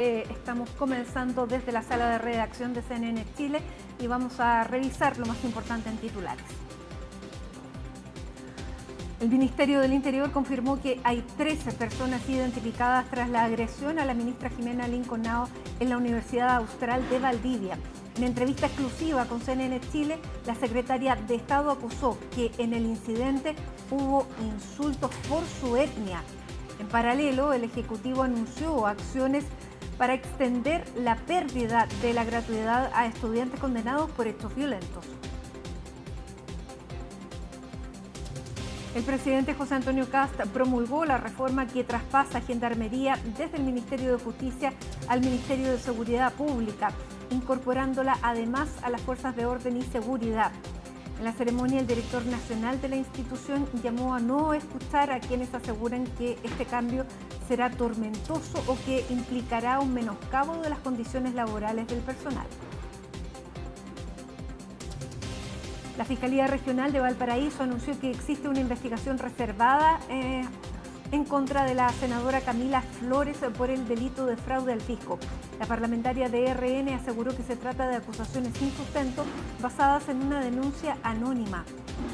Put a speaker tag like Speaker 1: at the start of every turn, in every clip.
Speaker 1: Estamos comenzando desde la sala de redacción de CNN Chile y vamos a revisar lo más importante en titulares. El Ministerio del Interior confirmó que hay 13 personas identificadas tras la agresión a la ministra Jimena Linconao en la Universidad Austral de Valdivia. En entrevista exclusiva con CNN Chile, la secretaria de Estado acusó que en el incidente hubo insultos por su etnia. En paralelo, el Ejecutivo anunció acciones para extender la pérdida de la gratuidad a estudiantes condenados por hechos violentos. El presidente José Antonio Kast promulgó la reforma que traspasa Gendarmería desde el Ministerio de Justicia al Ministerio de Seguridad Pública, incorporándola además a las fuerzas de orden y seguridad. En la ceremonia, el director nacional de la institución llamó a no escuchar a quienes aseguran que este cambio será tormentoso o que implicará un menoscabo de las condiciones laborales del personal. La Fiscalía Regional de Valparaíso anunció que existe una investigación reservada en contra de la senadora Camila Flores por el delito de fraude al fisco. La parlamentaria de RN aseguró que se trata de acusaciones sin sustento basadas en una denuncia anónima.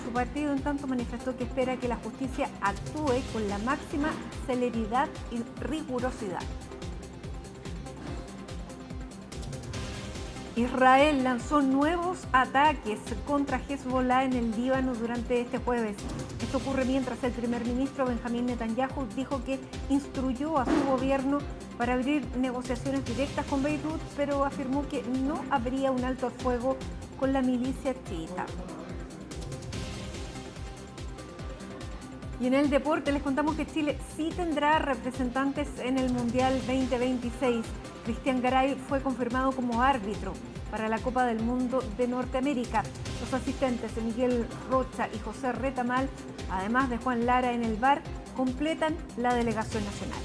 Speaker 1: Su partido, en tanto, manifestó que espera que la justicia actúe con la máxima celeridad y rigurosidad. Israel lanzó nuevos ataques contra Hezbollah en el Líbano durante este jueves. Esto ocurre mientras el primer ministro Benjamín Netanyahu dijo que instruyó a su gobierno para abrir negociaciones directas con Beirut, pero afirmó que no habría un alto al fuego con la milicia chiita. Y en el deporte les contamos que Chile sí tendrá representantes en el Mundial 2026. Cristian Garay fue confirmado como árbitro para la Copa del Mundo de Norteamérica. Los asistentes de Miguel Rocha y José Retamal, además de Juan Lara en el VAR, completan la delegación nacional.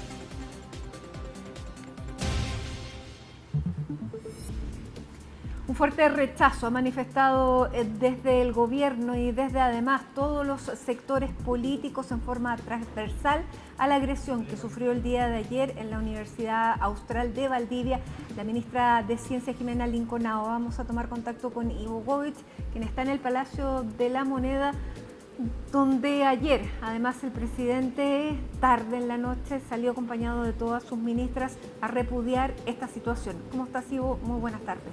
Speaker 1: Un fuerte rechazo ha manifestado desde el gobierno y desde además todos los sectores políticos en forma transversal a la agresión que sufrió el día de ayer en la Universidad Austral de Valdivia la ministra de Ciencia Jimena Linconao. Vamos a tomar contacto con Ivo Govic, quien está en el Palacio de la Moneda, donde ayer además el presidente tarde en la noche salió acompañado de todas sus ministras a repudiar esta situación. ¿Cómo estás, Ivo? Muy buenas tardes.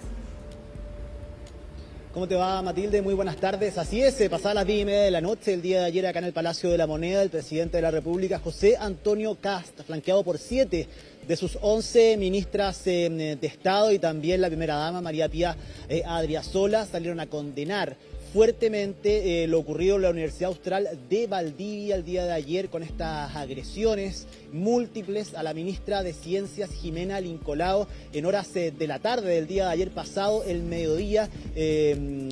Speaker 2: ¿Cómo te va, Matilde? Muy buenas tardes. Así es, pasadas las 10:30 de la noche, el día de ayer acá en el Palacio de la Moneda, el presidente de la República, José Antonio Kast, flanqueado por 7 de sus 11 ministras de Estado y también la primera dama, María Pía Adriasola, salieron a condenar fuertemente lo ocurrido en la Universidad Austral de Valdivia el día de ayer con estas agresiones múltiples a la ministra de Ciencias Jimena Linconao en horas de la tarde del día de ayer pasado, el mediodía,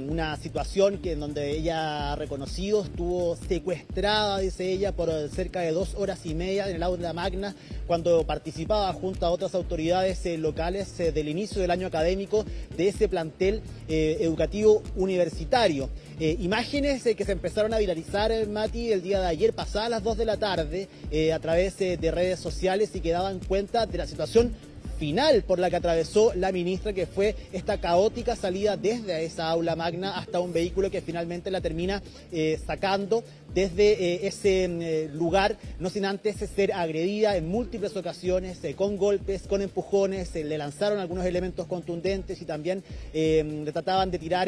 Speaker 2: una situación que en donde ella ha reconocido estuvo secuestrada, dice ella, por cerca de 2 horas y media en el aula magna cuando participaba junto a otras autoridades locales del inicio del año académico de ese plantel educativo universitario. Imágenes que se empezaron a viralizar, Mati, el día de ayer, pasadas las 2 de la tarde, a través de redes sociales y que daban cuenta de la situación final por la que atravesó la ministra, que fue esta caótica salida desde esa aula magna hasta un vehículo que finalmente la termina sacando desde ese lugar, no sin antes ser agredida en múltiples ocasiones, con golpes, con empujones, le lanzaron algunos elementos contundentes y también le trataban de tirar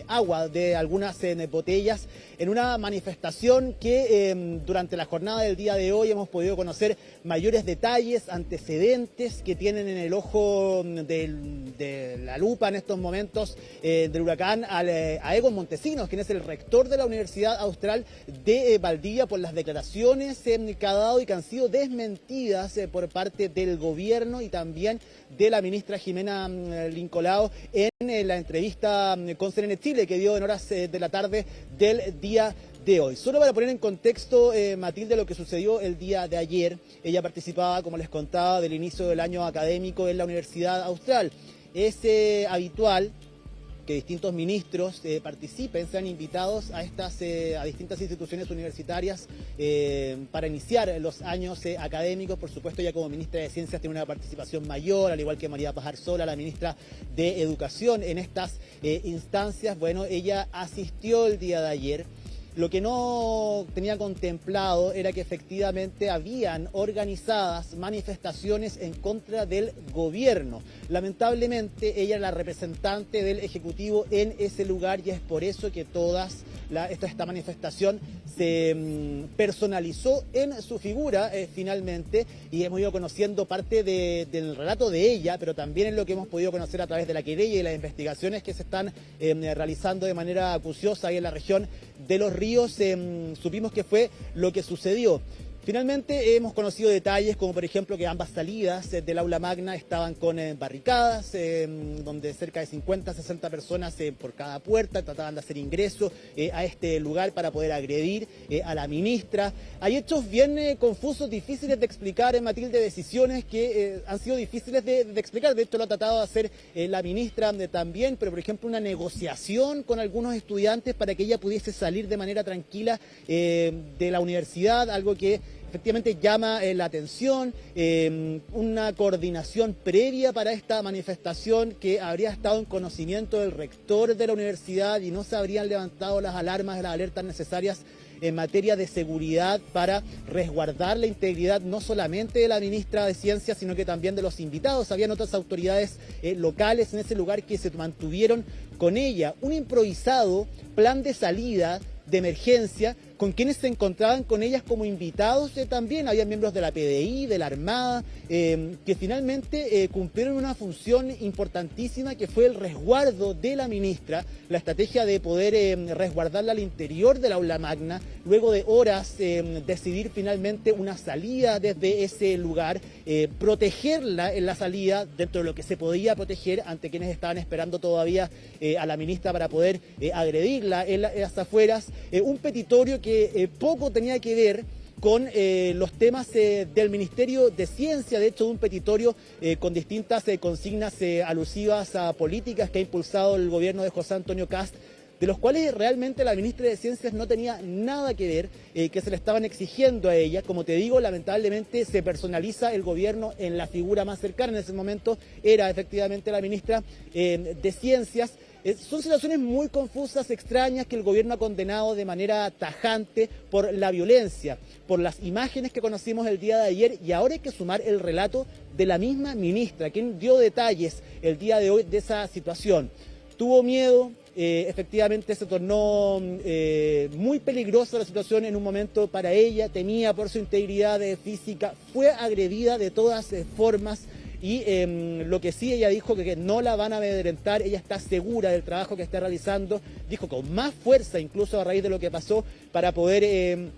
Speaker 2: agua de algunas botellas en una manifestación que durante la jornada del día de hoy hemos podido conocer mayores detalles, antecedentes que tienen en el ojo de la lupa en estos momentos del huracán a Egon Montesinos, quien es el rector de la Universidad Austral de Valdivia, por las declaraciones que ha dado y que han sido desmentidas por parte del gobierno y también de la ministra Jimena Linconao en la entrevista con CNN Chile que dio en horas de la tarde del día de hoy. Solo para poner en contexto, Matilde, lo que sucedió el día de ayer, ella participaba, como les contaba, del inicio del año académico en la Universidad Austral. Es habitual que distintos ministros participen, sean invitados a distintas instituciones universitarias para iniciar los años académicos. Por supuesto, ella como ministra de Ciencias tiene una participación mayor, al igual que María Paz Arzola, la ministra de Educación, en estas instancias. Bueno, ella asistió el día de ayer. Lo que no tenía contemplado era que efectivamente habían organizadas manifestaciones en contra del gobierno. Lamentablemente ella era la representante del Ejecutivo en ese lugar y es por eso que esta manifestación se personalizó en su figura finalmente, y hemos ido conociendo parte del relato de ella, pero también en lo que hemos podido conocer a través de la querella y las investigaciones que se están realizando de manera acuciosa ahí en la región de Los Ríos. Supimos que fue lo que sucedió. Finalmente hemos conocido detalles como por ejemplo que ambas salidas del aula magna estaban con barricadas, donde cerca de 50 a 60 personas por cada puerta trataban de hacer ingreso a este lugar para poder agredir a la ministra. Hay hechos bien confusos, difíciles de explicar, Matilde, decisiones que han sido difíciles de explicar. De hecho lo ha tratado de hacer la ministra también, pero por ejemplo una negociación con algunos estudiantes para que ella pudiese salir de manera tranquila de la universidad, algo que efectivamente llama la atención, una coordinación previa para esta manifestación que habría estado en conocimiento del rector de la universidad y no se habrían levantado las alarmas, las alertas necesarias en materia de seguridad para resguardar la integridad no solamente de la ministra de Ciencias, sino que también de los invitados. Habían otras autoridades locales en ese lugar que se mantuvieron con ella. Un improvisado plan de salida de emergencia con quienes se encontraban con ellas como invitados. También había miembros de la PDI, de la Armada, que finalmente cumplieron una función importantísima que fue el resguardo de la ministra, la estrategia de poder resguardarla al interior del aula magna, luego de horas decidir finalmente una salida desde ese lugar, protegerla en la salida dentro de lo que se podía proteger ante quienes estaban esperando todavía a la ministra para poder agredirla en las afueras. Un petitorio que poco tenía que ver con los temas del Ministerio de Ciencia, de hecho de un petitorio con distintas consignas alusivas a políticas que ha impulsado el gobierno de José Antonio Kast, de los cuales realmente la ministra de Ciencias no tenía nada que ver, que se le estaban exigiendo a ella. Como te digo, lamentablemente se personaliza el gobierno en la figura más cercana. En ese momento era efectivamente la ministra de Ciencias. Son situaciones muy confusas, extrañas, que el gobierno ha condenado de manera tajante por la violencia, por las imágenes que conocimos el día de ayer, y ahora hay que sumar el relato de la misma ministra, quien dio detalles el día de hoy de esa situación. Tuvo miedo, efectivamente se tornó muy peligrosa la situación en un momento para ella, temía por su integridad física, fue agredida de todas formas. Y lo que sí ella dijo que no la van a amedrentar, ella está segura del trabajo que está realizando, dijo con más fuerza incluso a raíz de lo que pasó para poder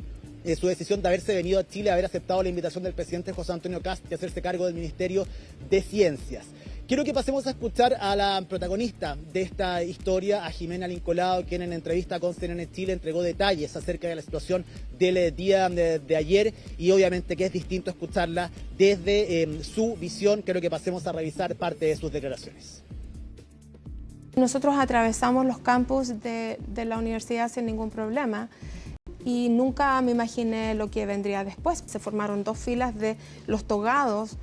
Speaker 2: su decisión de haberse venido a Chile, haber aceptado la invitación del presidente José Antonio Kast de hacerse cargo del Ministerio de Ciencias. Quiero que pasemos a escuchar a la protagonista de esta historia, a Jimena Lincolao, quien en entrevista con CNN Chile entregó detalles acerca de la situación del día de ayer, y obviamente que es distinto escucharla desde su visión. Quiero que pasemos a revisar parte de sus declaraciones.
Speaker 3: Nosotros atravesamos los campus de la universidad sin ningún problema. Y nunca me imaginé lo que vendría después. Se formaron dos filas de los togados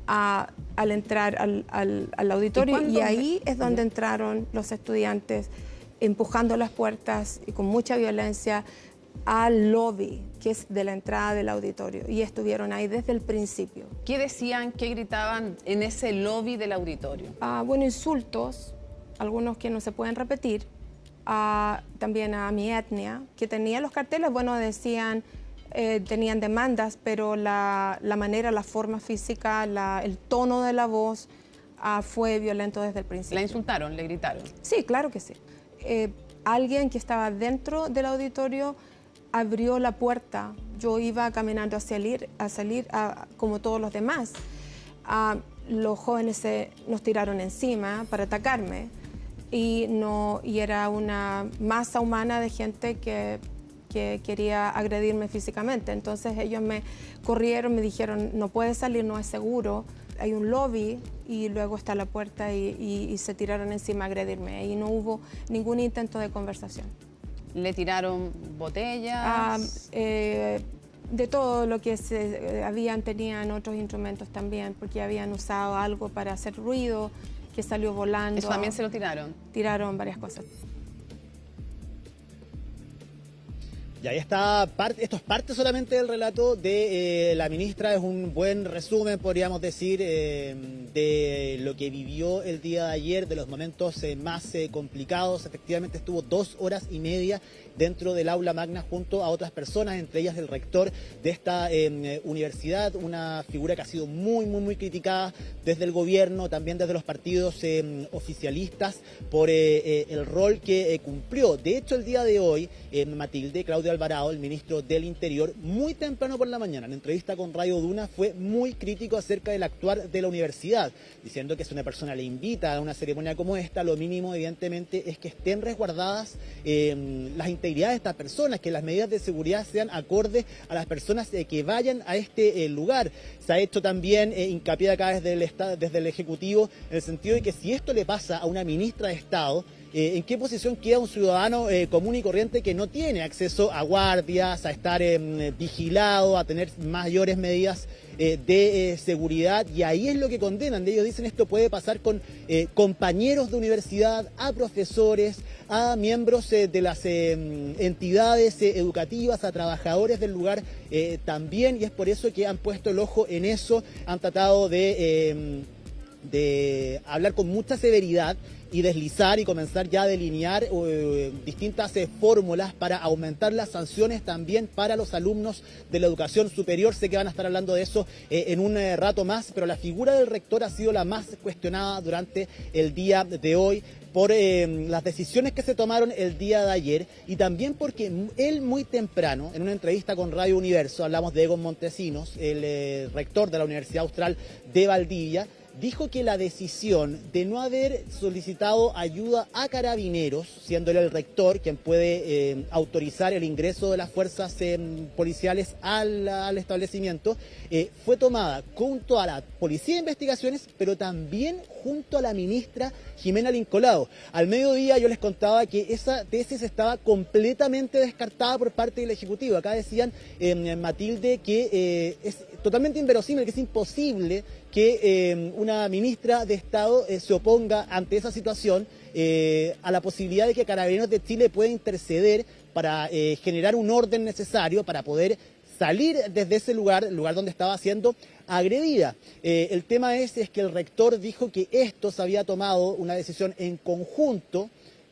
Speaker 3: al entrar al auditorio, y ahí es donde entraron los estudiantes empujando las puertas y con mucha violencia al lobby, que es de la entrada del auditorio, y estuvieron ahí desde el principio.
Speaker 4: ¿Qué decían, qué gritaban en ese lobby del auditorio?
Speaker 3: Bueno, insultos, algunos que no se pueden repetir. También a mi etnia, que tenía los carteles, bueno, decían, tenían demandas, pero la manera, la forma física, el tono de la voz fue violento desde el principio.
Speaker 4: ¿La insultaron, le gritaron?
Speaker 3: Sí, claro que sí. Alguien que estaba dentro del auditorio abrió la puerta. Yo iba caminando a salir como todos los demás. Los jóvenes nos tiraron encima para atacarme. Y era una masa humana de gente que quería agredirme físicamente. Entonces ellos me corrieron, me dijeron, no puedes salir, no es seguro. hay un lobby y luego está la puerta y se tiraron encima a agredirme. Y no hubo ningún intento de conversación.
Speaker 4: ¿Le tiraron botellas?
Speaker 3: De todo lo que tenían otros instrumentos también, porque habían usado algo para hacer ruido, que salió volando.
Speaker 4: ¿Eso también se lo tiraron?
Speaker 3: Tiraron varias cosas.
Speaker 2: Y ahí está, esto es parte solamente del relato de la ministra, es un buen resumen, podríamos decir, de lo que vivió el día de ayer, de los momentos más complicados. Efectivamente estuvo 2 horas y media dentro del aula magna junto a otras personas, entre ellas el rector de esta universidad, una figura que ha sido muy criticada desde el gobierno, también desde los partidos oficialistas, por el rol que cumplió. De hecho, el día de hoy, Claudio Alvarado, el ministro del Interior, muy temprano por la mañana, en entrevista con Radio Duna, fue muy crítico acerca del actuar de la universidad, diciendo que si una persona le invita a una ceremonia como esta, lo mínimo, evidentemente, es que estén resguardadas las integridad de estas personas, que las medidas de seguridad sean acordes a las personas que vayan a este lugar. Se ha hecho también hincapié acá desde el Ejecutivo, en el sentido de que si esto le pasa a una ministra de Estado, ¿en qué posición queda un ciudadano común y corriente que no tiene acceso a guardias, a estar vigilado, a tener mayores medidas de seguridad? Y ahí es lo que condenan. Ellos dicen esto puede pasar con compañeros de universidad, a profesores, a miembros de las entidades educativas, a trabajadores del lugar también, y es por eso que han puesto el ojo en eso, han tratado de hablar con mucha severidad y deslizar y comenzar ya a delinear distintas fórmulas para aumentar las sanciones también para los alumnos de la educación superior. Sé que van a estar hablando de eso en un rato más, pero la figura del rector ha sido la más cuestionada durante el día de hoy por las decisiones que se tomaron el día de ayer, y también porque él muy temprano, en una entrevista con Radio Universo, hablamos de Egon Montesinos, el rector de la Universidad Austral de Valdivia, dijo que la decisión de no haber solicitado ayuda a Carabineros, siendo él el rector quien puede autorizar el ingreso de las fuerzas policiales al establecimiento, fue tomada junto a la Policía de Investigaciones, pero también junto a la ministra Jimena Lincolado. Al mediodía yo les contaba que esa tesis estaba completamente descartada por parte del Ejecutivo. Acá decían, Matilde, que es totalmente inverosímil, que es imposible que una ministra de Estado se oponga ante esa situación a la posibilidad de que Carabineros de Chile pueda interceder para generar un orden necesario para poder salir desde ese lugar, el lugar donde estaba siendo agredida. El tema es que el rector dijo que esto se había tomado una decisión en conjunto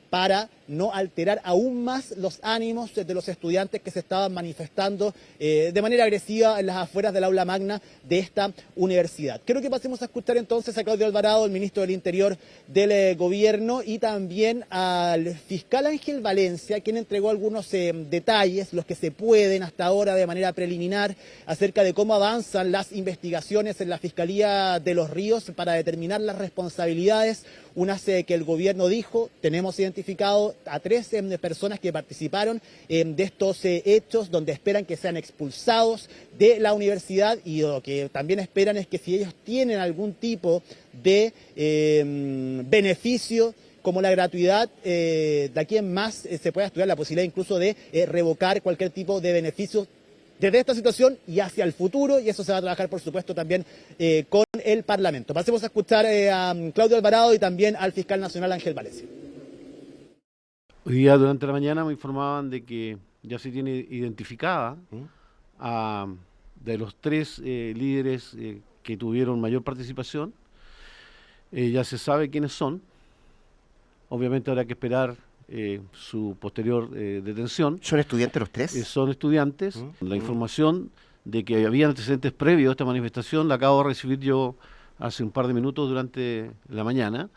Speaker 2: para no alterar aún más los ánimos de los estudiantes que se estaban manifestando de manera agresiva en las afueras del aula magna de esta universidad. Creo que pasemos a escuchar entonces a Claudio Alvarado, el ministro del Interior del gobierno, y también al fiscal Ángel Valencia, quien entregó algunos detalles, los que se pueden hasta ahora de manera preliminar, acerca de cómo avanzan las investigaciones en la Fiscalía de Los Ríos para determinar las responsabilidades, unas que el gobierno dijo, tenemos identificado a 3 personas que participaron de estos hechos, donde esperan que sean expulsados de la universidad, y lo que también esperan es que si ellos tienen algún tipo de beneficio como la gratuidad, de aquí en más se pueda estudiar la posibilidad incluso de revocar cualquier tipo de beneficio desde esta situación y hacia el futuro, y eso se va a trabajar, por supuesto, también con el Parlamento. Pasemos a escuchar a Claudio Alvarado y también al fiscal nacional Ángel Valencia.
Speaker 5: Hoy día durante la mañana me informaban de que ya se tiene identificada de los 3 líderes que tuvieron mayor participación. Ya se sabe quiénes son. Obviamente habrá que esperar su posterior detención.
Speaker 6: ¿Son estudiantes los 3?
Speaker 5: Son estudiantes. La información de que había antecedentes previos a esta manifestación la acabo de recibir yo hace un par de minutos durante la mañana.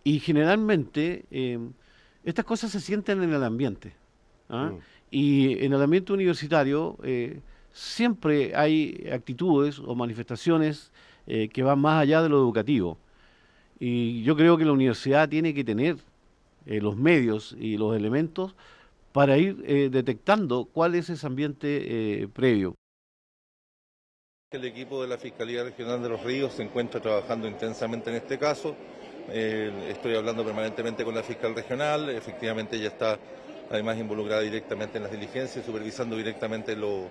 Speaker 5: Y generalmente estas cosas se sienten en el ambiente. Y en el ambiente universitario siempre hay actitudes o manifestaciones que van más allá de lo educativo. Y yo creo que la universidad tiene que tener los medios y los elementos para ir detectando cuál es ese ambiente previo.
Speaker 6: El equipo de la Fiscalía Regional de Los Ríos se encuentra trabajando intensamente en este caso. Estoy hablando permanentemente con la fiscal regional, efectivamente ella está además involucrada directamente en las diligencias, supervisando directamente lo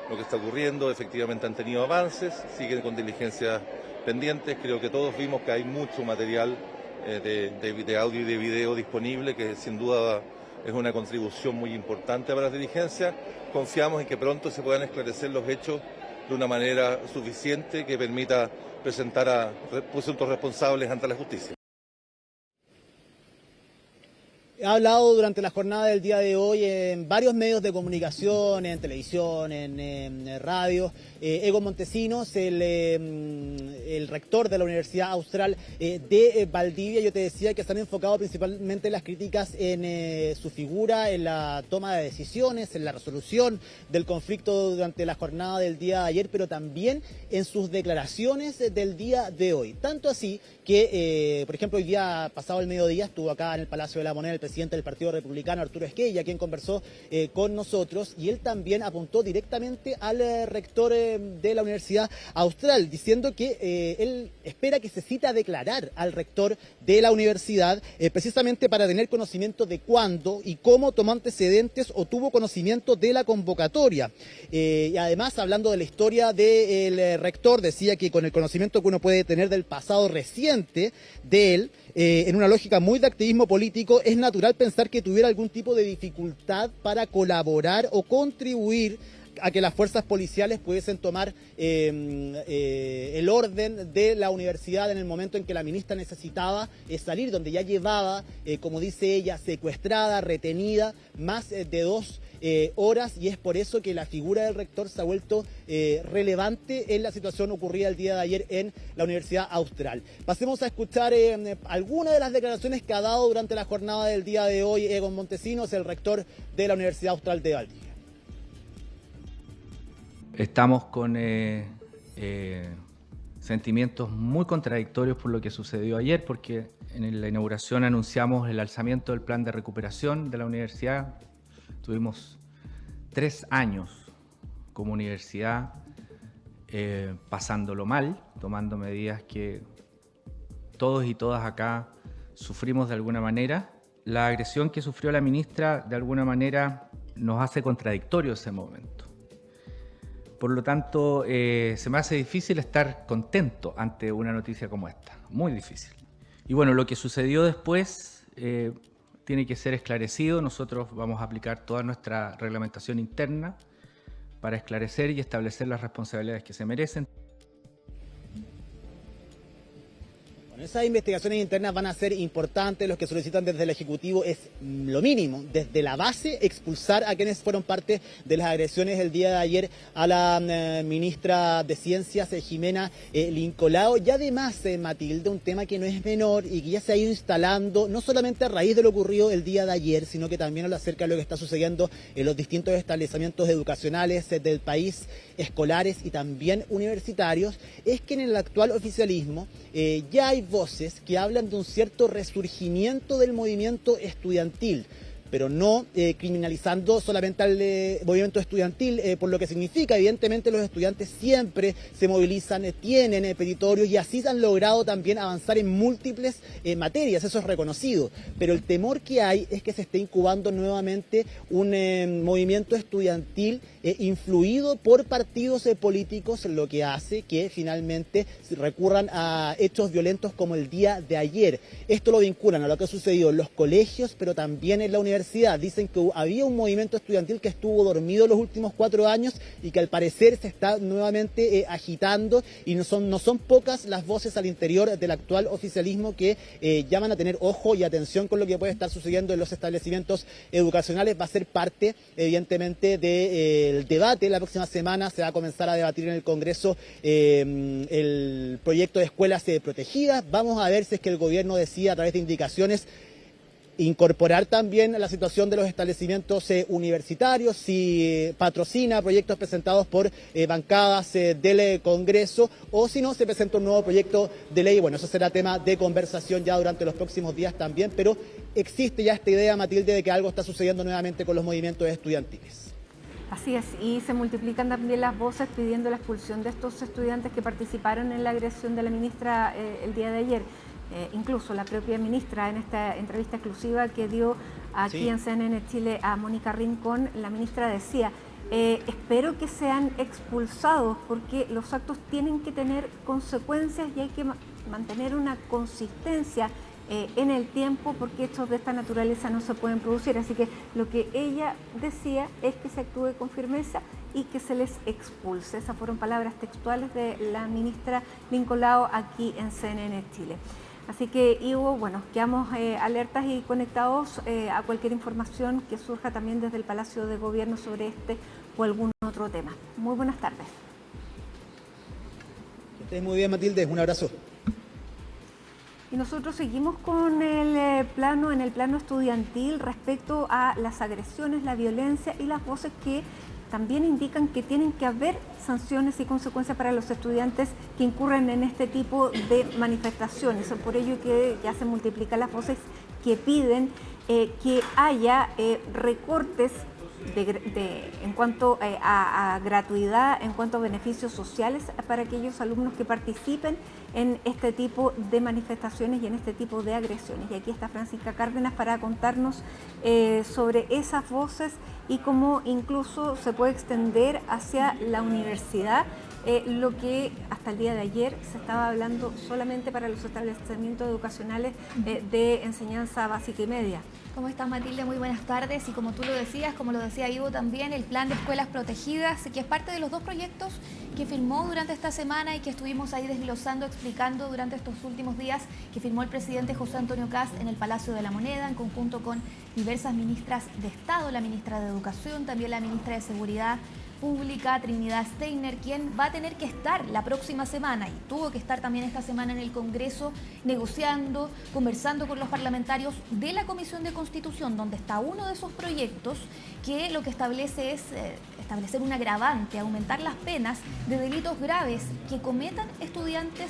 Speaker 6: que está ocurriendo. Efectivamente han tenido avances, siguen con diligencias pendientes. Creo que todos vimos que hay mucho material de audio y de video disponible, que sin duda es una contribución muy importante para las diligencias. Confiamos en que pronto se puedan esclarecer los hechos de una manera suficiente que permita presentar a presuntos responsables ante la justicia.
Speaker 2: Ha hablado durante la jornada del día de hoy en varios medios de comunicación, en televisión, en radio. Egon Montesinos, el rector de la Universidad Austral de Valdivia. Yo te decía que están enfocados principalmente las críticas en su figura, en la toma de decisiones, en la resolución del conflicto durante la jornada del día de ayer, pero también en sus declaraciones del día de hoy. Tanto así que, por ejemplo, hoy día pasado el mediodía estuvo acá en el Palacio de la Moneda el presidente del Partido Republicano, Arturo Esquella, quien conversó con nosotros, y él también apuntó directamente al rector de la Universidad Austral, diciendo que él espera que se cita a declarar al rector de la universidad, precisamente para tener conocimiento de cuándo y cómo tomó antecedentes o tuvo conocimiento de la convocatoria. Y además, hablando de la historia del rector, decía que con el conocimiento que uno puede tener del pasado reciente de él, en una lógica muy de activismo político, es natural pensar que tuviera algún tipo de dificultad para colaborar o contribuir a que las fuerzas policiales pudiesen tomar el orden de la universidad en el momento en que la ministra necesitaba salir, donde ya llevaba, como dice ella, secuestrada, retenida, más de 2 horas, y es por eso que la figura del rector se ha vuelto relevante en la situación ocurrida el día de ayer en la Universidad Austral. Pasemos a escuchar algunas de las declaraciones que ha dado durante la jornada del día de hoy Egon Montesinos, el rector de la Universidad Austral de Valdivia.
Speaker 7: Estamos con sentimientos muy contradictorios por lo que sucedió ayer, porque en la inauguración anunciamos el alzamiento del plan de recuperación de la universidad. Tuvimos 3 años como universidad pasándolo mal, tomando medidas que todos y todas acá sufrimos de alguna manera. La agresión que sufrió la ministra de alguna manera nos hace contradictorio ese momento. Por lo tanto, se me hace difícil estar contento ante una noticia como esta, muy difícil. Y bueno, lo que sucedió después tiene que ser esclarecido. Nosotros vamos a aplicar toda nuestra reglamentación interna para esclarecer y establecer las responsabilidades que se merecen.
Speaker 2: Esas investigaciones internas van a ser importantes. Los que solicitan desde el Ejecutivo es lo mínimo, desde la base, expulsar a quienes fueron parte de las agresiones el día de ayer a la ministra de Ciencias, Jimena Lincolao. Y además, Matilde, un tema que no es menor y que ya se ha ido instalando, no solamente a raíz de lo ocurrido el día de ayer, sino que también acerca de lo que está sucediendo en los distintos establecimientos educacionales del país, escolares y también universitarios, es que en el actual oficialismo ya hay voces que hablan de un cierto resurgimiento del movimiento estudiantil, pero no criminalizando solamente al movimiento estudiantil, por lo que significa, evidentemente los estudiantes siempre se movilizan, tienen petitorios y así han logrado también avanzar en múltiples materias, eso es reconocido, pero el temor que hay es que se esté incubando nuevamente un movimiento estudiantil influido por partidos políticos, lo que hace que finalmente recurran a hechos violentos como el día de ayer. Esto lo vinculan a lo que ha sucedido en los colegios, pero también en la universidad. Dicen que había un movimiento estudiantil que estuvo dormido los últimos 4 años y que al parecer se está nuevamente agitando, y no son pocas las voces al interior del actual oficialismo que llaman a tener ojo y atención con lo que puede estar sucediendo en los establecimientos educacionales. Va a ser parte, evidentemente, del debate. La próxima semana se va a comenzar a debatir en el Congreso el proyecto de escuelas protegidas. Vamos a ver si es que el gobierno decide a través de indicaciones incorporar también la situación de los establecimientos universitarios, si patrocina proyectos presentados por bancadas del Congreso, o si no, se presenta un nuevo proyecto de ley. Bueno, eso será tema de conversación ya durante los próximos días también, pero existe ya esta idea, Matilde, de que algo está sucediendo nuevamente con los movimientos estudiantiles.
Speaker 1: Así es, y se multiplican también las voces pidiendo la expulsión de estos estudiantes que participaron en la agresión de la ministra el día de ayer. Incluso la propia ministra, en esta entrevista exclusiva que dio aquí en CNN Chile a Mónica Rincón, la ministra decía: espero que sean expulsados porque los actos tienen que tener consecuencias y hay que mantener una consistencia en el tiempo, porque hechos de esta naturaleza no se pueden producir. Así que lo que ella decía es que se actúe con firmeza y que se les expulse. Esas fueron palabras textuales de la ministra Nicolao aquí en CNN Chile. Así que, Ivo, bueno, quedamos alertas y conectados a cualquier información que surja también desde el Palacio de Gobierno sobre este o algún otro tema. Muy buenas tardes.
Speaker 2: Que estés muy bien, Matilde. Un abrazo.
Speaker 1: Y nosotros seguimos con el plano, en el plano estudiantil respecto a las agresiones, la violencia y las voces que también indican que tienen que haber sanciones y consecuencias para los estudiantes que incurren en este tipo de manifestaciones. Por ello que ya se multiplican las voces que piden que haya recortes en cuanto a gratuidad, en cuanto a beneficios sociales para aquellos alumnos que participen en este tipo de manifestaciones y en este tipo de agresiones. Y aquí está Francisca Cárdenas para contarnos sobre esas voces y cómo incluso se puede extender hacia la universidad, lo que hasta el día de ayer se estaba hablando solamente para los establecimientos educacionales de enseñanza básica y media.
Speaker 8: ¿Cómo estás, Matilde? Muy buenas tardes. Y como tú lo decías, como lo decía Ivo también, el plan de escuelas protegidas, que es parte de los dos proyectos que firmó durante esta semana y que estuvimos ahí desglosando, explicando durante estos últimos días, que firmó el presidente José Antonio Kast en el Palacio de la Moneda, en conjunto con diversas ministras de Estado, la ministra de Educación, también la ministra de Seguridad Pública, Trinidad Steiner, quien va a tener que estar la próxima semana y tuvo que estar también esta semana en el Congreso negociando, conversando con los parlamentarios de la Comisión de Constitución, donde está uno de esos proyectos que lo que establece es establecer un agravante, aumentar las penas de delitos graves que cometan estudiantes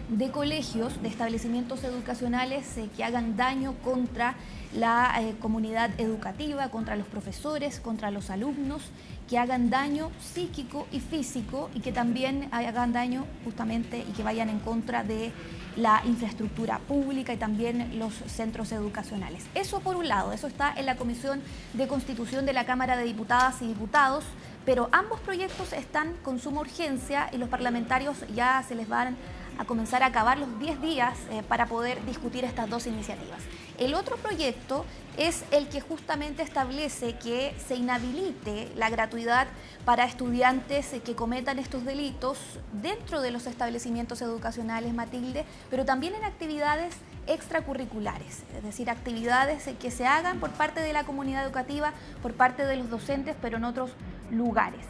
Speaker 8: de colegios, de establecimientos educacionales que hagan daño contra la comunidad educativa, contra los profesores, contra los alumnos, que hagan daño psíquico y físico y que también hagan daño justamente y que vayan en contra de la infraestructura pública y también los centros educacionales. Eso por un lado, eso está en la Comisión de Constitución de la Cámara de Diputadas y Diputados, pero ambos proyectos están con suma urgencia y los parlamentarios ya se les van a comenzar a acabar los 10 días para poder discutir estas dos iniciativas. El otro proyecto es el que justamente establece que se inhabilite la gratuidad para estudiantes que cometan estos delitos dentro de los establecimientos educacionales, Matilde, pero también en actividades extracurriculares, es decir, actividades que se hagan por parte de la comunidad educativa, por parte de los docentes, pero en otros lugares.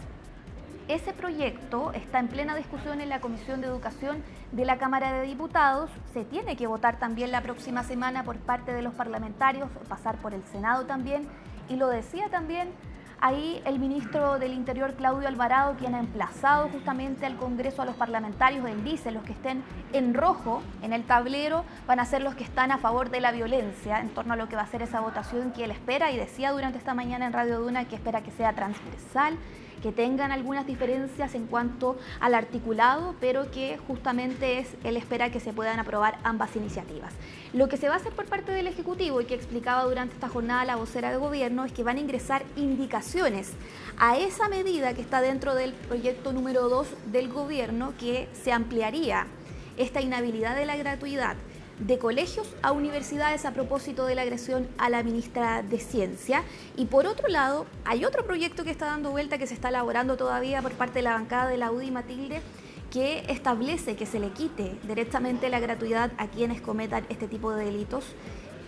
Speaker 8: Ese proyecto está en plena discusión en la Comisión de Educación de la Cámara de Diputados. Se tiene que votar también la próxima semana por parte de los parlamentarios, pasar por el Senado también. Y lo decía también ahí el ministro del Interior, Claudio Alvarado, quien ha emplazado justamente al Congreso, a los parlamentarios. Él dice: los que estén en rojo en el tablero van a ser los que están a favor de la violencia, en torno a lo que va a ser esa votación que él espera. Y decía durante esta mañana en Radio Duna que espera que sea transversal, que tengan algunas diferencias en cuanto al articulado, pero que justamente él espera que se puedan aprobar ambas iniciativas. Lo que se va a hacer por parte del Ejecutivo y que explicaba durante esta jornada la vocera de Gobierno es que van a ingresar indicaciones a esa medida que está dentro del proyecto número 2 del Gobierno, que se ampliaría esta inhabilidad de la gratuidad de colegios a universidades a propósito de la agresión a la ministra de Ciencia. Y por otro lado, hay otro proyecto que está dando vuelta, que se está elaborando todavía por parte de la bancada de la UDI, Matilde, que establece que se le quite directamente la gratuidad a quienes cometan este tipo de delitos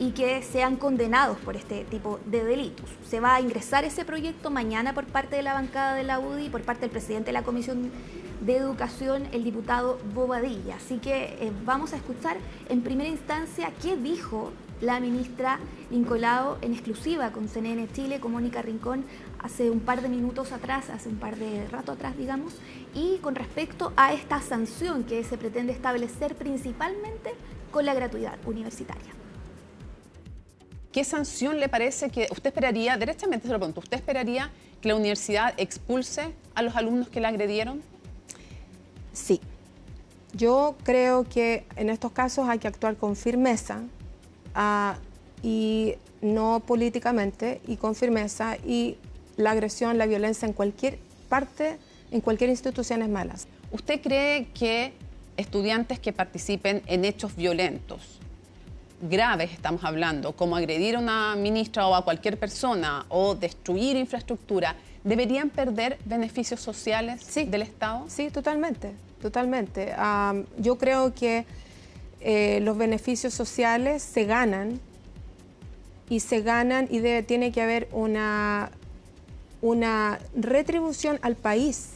Speaker 8: y que sean condenados por este tipo de delitos. Se va a ingresar ese proyecto mañana por parte de la bancada de la UDI, por parte del presidente de la Comisión de Educación, el diputado Bobadilla. Así que vamos a escuchar en primera instancia qué dijo la ministra Nicolao en exclusiva con CNN Chile, con Mónica Rincón, hace un par de minutos atrás, hace un par de rato atrás, digamos, y con respecto a esta sanción que se pretende establecer principalmente con la gratuidad universitaria.
Speaker 4: ¿Qué sanción le parece que usted esperaría, derechamente se lo pregunto, usted esperaría que la universidad expulse a los alumnos que la agredieron?
Speaker 3: Sí. Yo creo que en estos casos hay que actuar con firmeza y no políticamente, y con firmeza, y la agresión, la violencia en cualquier parte, en cualquier institución es mala.
Speaker 4: ¿Usted cree que estudiantes que participen en hechos violentos, graves estamos hablando, como agredir a una ministra o a cualquier persona o destruir infraestructura, deberían perder beneficios sociales del Estado?
Speaker 3: Sí, totalmente, totalmente. Yo creo que los beneficios sociales se ganan y tiene que haber una retribución al país.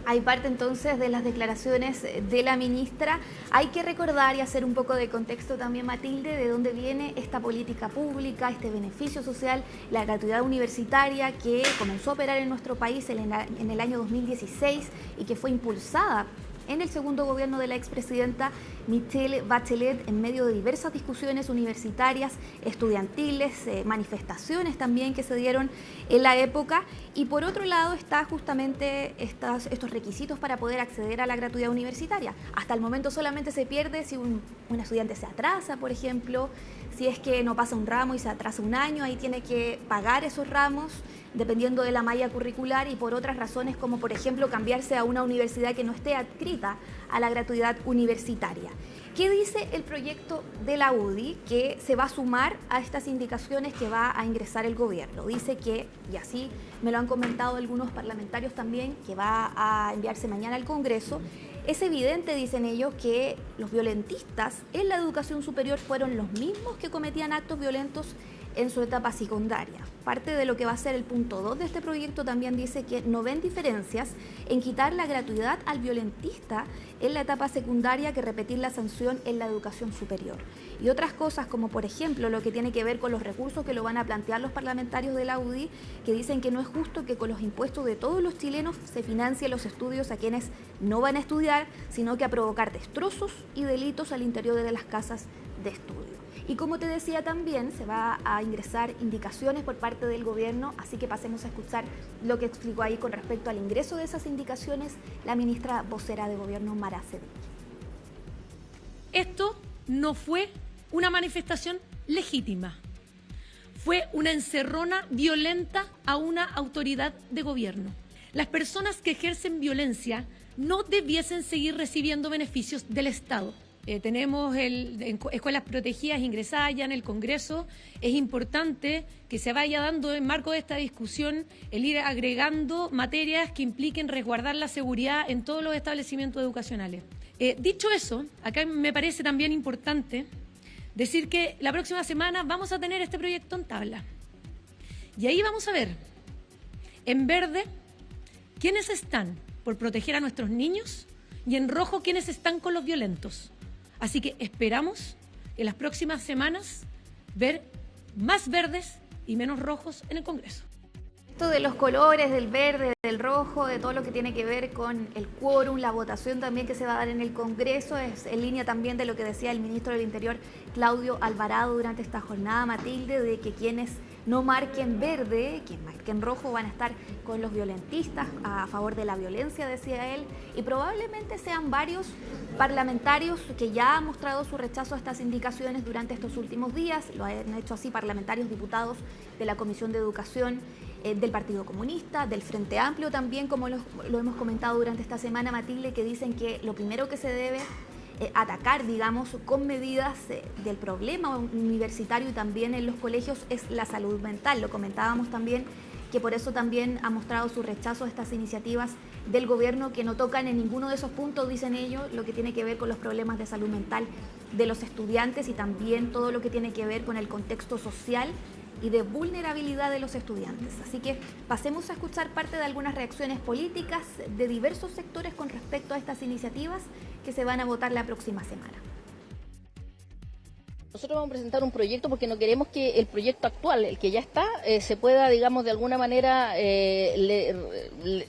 Speaker 8: Hay parte entonces de las declaraciones de la ministra. Hay que recordar y hacer un poco de contexto también, Matilde, de dónde viene esta política pública, este beneficio social, la gratuidad universitaria que comenzó a operar en nuestro país en el año 2016 y que fue impulsada en el segundo gobierno de la expresidenta Michelle Bachelet en medio de diversas discusiones universitarias, estudiantiles, manifestaciones también que se dieron en la época. Y por otro lado está justamente estos requisitos para poder acceder a la gratuidad universitaria. Hasta el momento solamente se pierde si un estudiante se atrasa, por ejemplo, si es que no pasa un ramo y se atrasa un año, ahí tiene que pagar esos ramos dependiendo de la malla curricular, y por otras razones como por ejemplo cambiarse a una universidad que no esté adscrita a la gratuidad universitaria. ¿Qué dice el proyecto de la UDI que se va a sumar a estas indicaciones que va a ingresar el gobierno? Dice que, y así me lo han comentado algunos parlamentarios también, que va a enviarse mañana al Congreso. Es evidente, dicen ellos, que los violentistas en la educación superior fueron los mismos que cometían actos violentos en su etapa secundaria. Parte de lo que va a ser el punto 2 de este proyecto también dice que no ven diferencias en quitar la gratuidad al violentista en la etapa secundaria que repetir la sanción en la educación superior. Y otras cosas como por ejemplo lo que tiene que ver con los recursos que lo van a plantear los parlamentarios de la UDI, que dicen que no es justo que con los impuestos de todos los chilenos se financien los estudios a quienes no van a estudiar, sino que a provocar destrozos y delitos al interior de las casas de estudio. Y como te decía también, se va a ingresar indicaciones por parte del gobierno, así que pasemos a escuchar lo que explicó ahí con respecto al ingreso de esas indicaciones la ministra vocera de gobierno, Mara Cedillo.
Speaker 9: Esto no fue una manifestación legítima, fue una encerrona violenta a una autoridad de gobierno. Las personas que ejercen violencia no debiesen seguir recibiendo beneficios del Estado. Tenemos escuelas protegidas ingresadas ya en el Congreso. Es importante que se vaya dando en marco de esta discusión el ir agregando materias que impliquen resguardar la seguridad en todos los establecimientos educacionales. Dicho eso, acá me parece también importante decir que la próxima semana vamos a tener este proyecto en tabla. Y ahí vamos a ver, en verde, quiénes están por proteger a nuestros niños y en rojo quiénes están con los violentos. Así que esperamos en las próximas semanas ver más verdes y menos rojos en el Congreso.
Speaker 8: Esto de los colores, del verde, del rojo, de todo lo que tiene que ver con el quórum, la votación también que se va a dar en el Congreso, es en línea también de lo que decía el ministro del Interior, Claudio Alvarado, durante esta jornada, Matilde, de que quienes no marquen verde, quienes marquen rojo van a estar con los violentistas, a favor de la violencia, decía él, y probablemente sean varios parlamentarios que ya han mostrado su rechazo a estas indicaciones durante estos últimos días. Lo han hecho así parlamentarios diputados de la Comisión de Educación del Partido Comunista, del Frente Amplio también, como lo hemos comentado durante esta semana, Matilde, que dicen que lo primero que se debe atacar, digamos, con medidas del problema universitario y también en los colegios es la salud mental. Lo comentábamos también, que por eso también ha mostrado su rechazo a estas iniciativas del gobierno que no tocan en ninguno de esos puntos, dicen ellos, lo que tiene que ver con los problemas de salud mental de los estudiantes y también todo lo que tiene que ver con el contexto social y de vulnerabilidad de los estudiantes. Así que pasemos a escuchar parte de algunas reacciones políticas de diversos sectores con respecto a estas iniciativas que se van a votar la próxima semana.
Speaker 10: Nosotros vamos a presentar un proyecto porque no queremos que el proyecto actual, el que ya está, se pueda, digamos, de alguna manera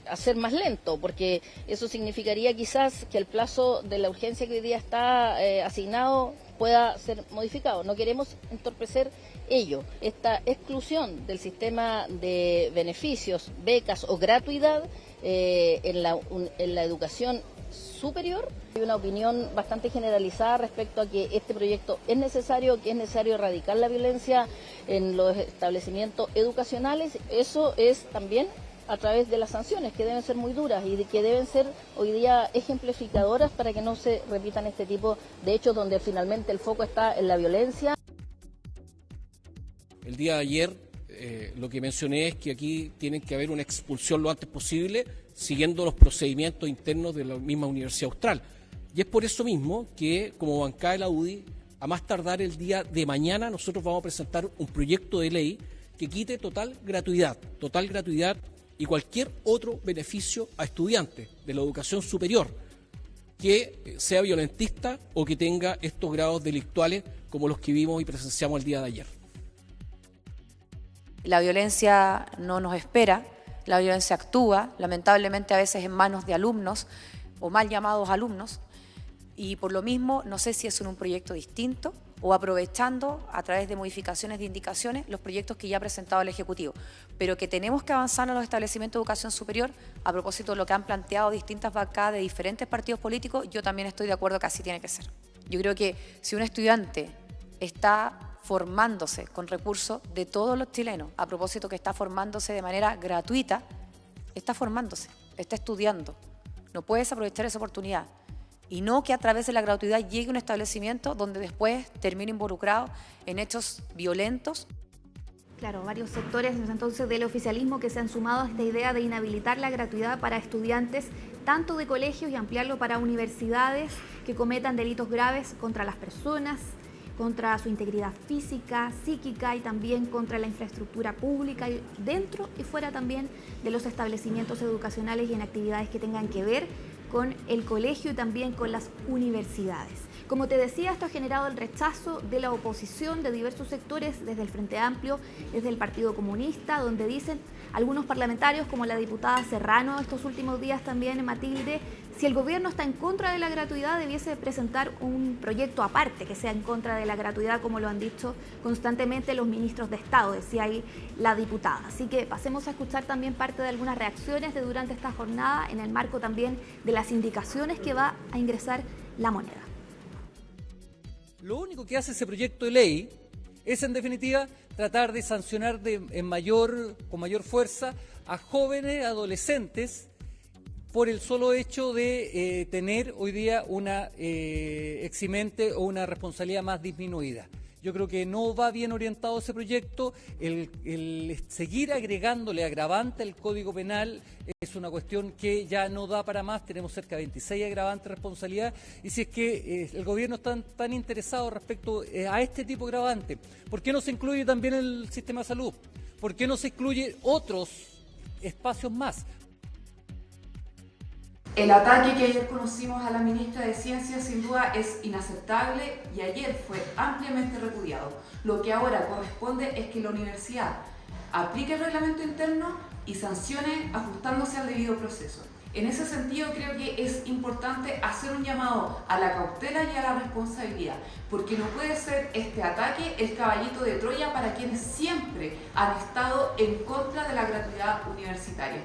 Speaker 10: hacer más lento, porque eso significaría quizás que el plazo de la urgencia que hoy día está asignado pueda ser modificado. No queremos entorpecer ello. Esta exclusión del sistema de beneficios, becas o gratuidad en la educación superior. Hay una opinión bastante generalizada respecto a que este proyecto es necesario, que es necesario erradicar la violencia en los establecimientos educacionales. Eso es también a través de las sanciones, que deben ser muy duras y que deben ser hoy día ejemplificadoras para que no se repitan este tipo de hechos donde finalmente el foco está en la violencia.
Speaker 11: El día de ayer lo que mencioné es que aquí tiene que haber una expulsión lo antes posible, siguiendo los procedimientos internos de la misma Universidad Austral. Y es por eso mismo que, como bancada de la UDI, a más tardar el día de mañana, nosotros vamos a presentar un proyecto de ley que quite total gratuidad y cualquier otro beneficio a estudiantes de la educación superior que sea violentista o que tenga estos grados delictuales como los que vimos y presenciamos el día de ayer.
Speaker 12: La violencia no nos espera, la violencia actúa, lamentablemente a veces en manos de alumnos o mal llamados alumnos, y por lo mismo no sé si es un proyecto distinto o aprovechando a través de modificaciones de indicaciones los proyectos que ya ha presentado el Ejecutivo, pero que tenemos que avanzar en los establecimientos de educación superior. A propósito de lo que han planteado distintas bancadas de diferentes partidos políticos, yo también estoy de acuerdo que así tiene que ser. Yo creo que si un estudiante está formándose con recursos de todos los chilenos, a propósito que está formándose de manera gratuita, está formándose, está estudiando. No puedes aprovechar esa oportunidad y no que a través de la gratuidad llegue a un establecimiento donde después termine involucrado en hechos violentos.
Speaker 8: Claro, varios sectores entonces del oficialismo que se han sumado a esta idea de inhabilitar la gratuidad para estudiantes tanto de colegios y ampliarlo para universidades que cometan delitos graves contra las personas, contra su integridad física, psíquica y también contra la infraestructura pública dentro y fuera también de los establecimientos educacionales y en actividades que tengan que ver con el colegio y también con las universidades. Como te decía, esto ha generado el rechazo de la oposición de diversos sectores, desde el Frente Amplio, desde el Partido Comunista, donde dicen algunos parlamentarios, como la diputada Serrano estos últimos días también, Matilde, si el gobierno está en contra de la gratuidad, debiese presentar un proyecto aparte que sea en contra de la gratuidad, como lo han dicho constantemente los ministros de Estado, decía ahí la diputada. Así que pasemos a escuchar también parte de algunas reacciones de durante esta jornada, en el marco también de las indicaciones que va a ingresar la moneda.
Speaker 13: Lo único que hace ese proyecto de ley es, en definitiva, tratar de sancionar con mayor fuerza a jóvenes, adolescentes, por el solo hecho de tener hoy día una eximente o una responsabilidad más disminuida. Yo creo que no va bien orientado ese proyecto. El seguir agregándole agravante al Código Penal es una cuestión que ya no da para más. Tenemos cerca de 26 agravantes de responsabilidad. Y si es que el gobierno está tan interesado respecto a este tipo de agravante, ¿por qué no se incluye también el sistema de salud? ¿Por qué no se incluye otros espacios más?
Speaker 14: El ataque que ayer conocimos a la ministra de Ciencia sin duda es inaceptable y ayer fue ampliamente repudiado. Lo que ahora corresponde es que la universidad aplique el reglamento interno y sancione ajustándose al debido proceso. En ese sentido creo que es importante hacer un llamado a la cautela y a la responsabilidad, porque no puede ser este ataque el caballito de Troya para quienes siempre han estado en contra de la gratuidad universitaria.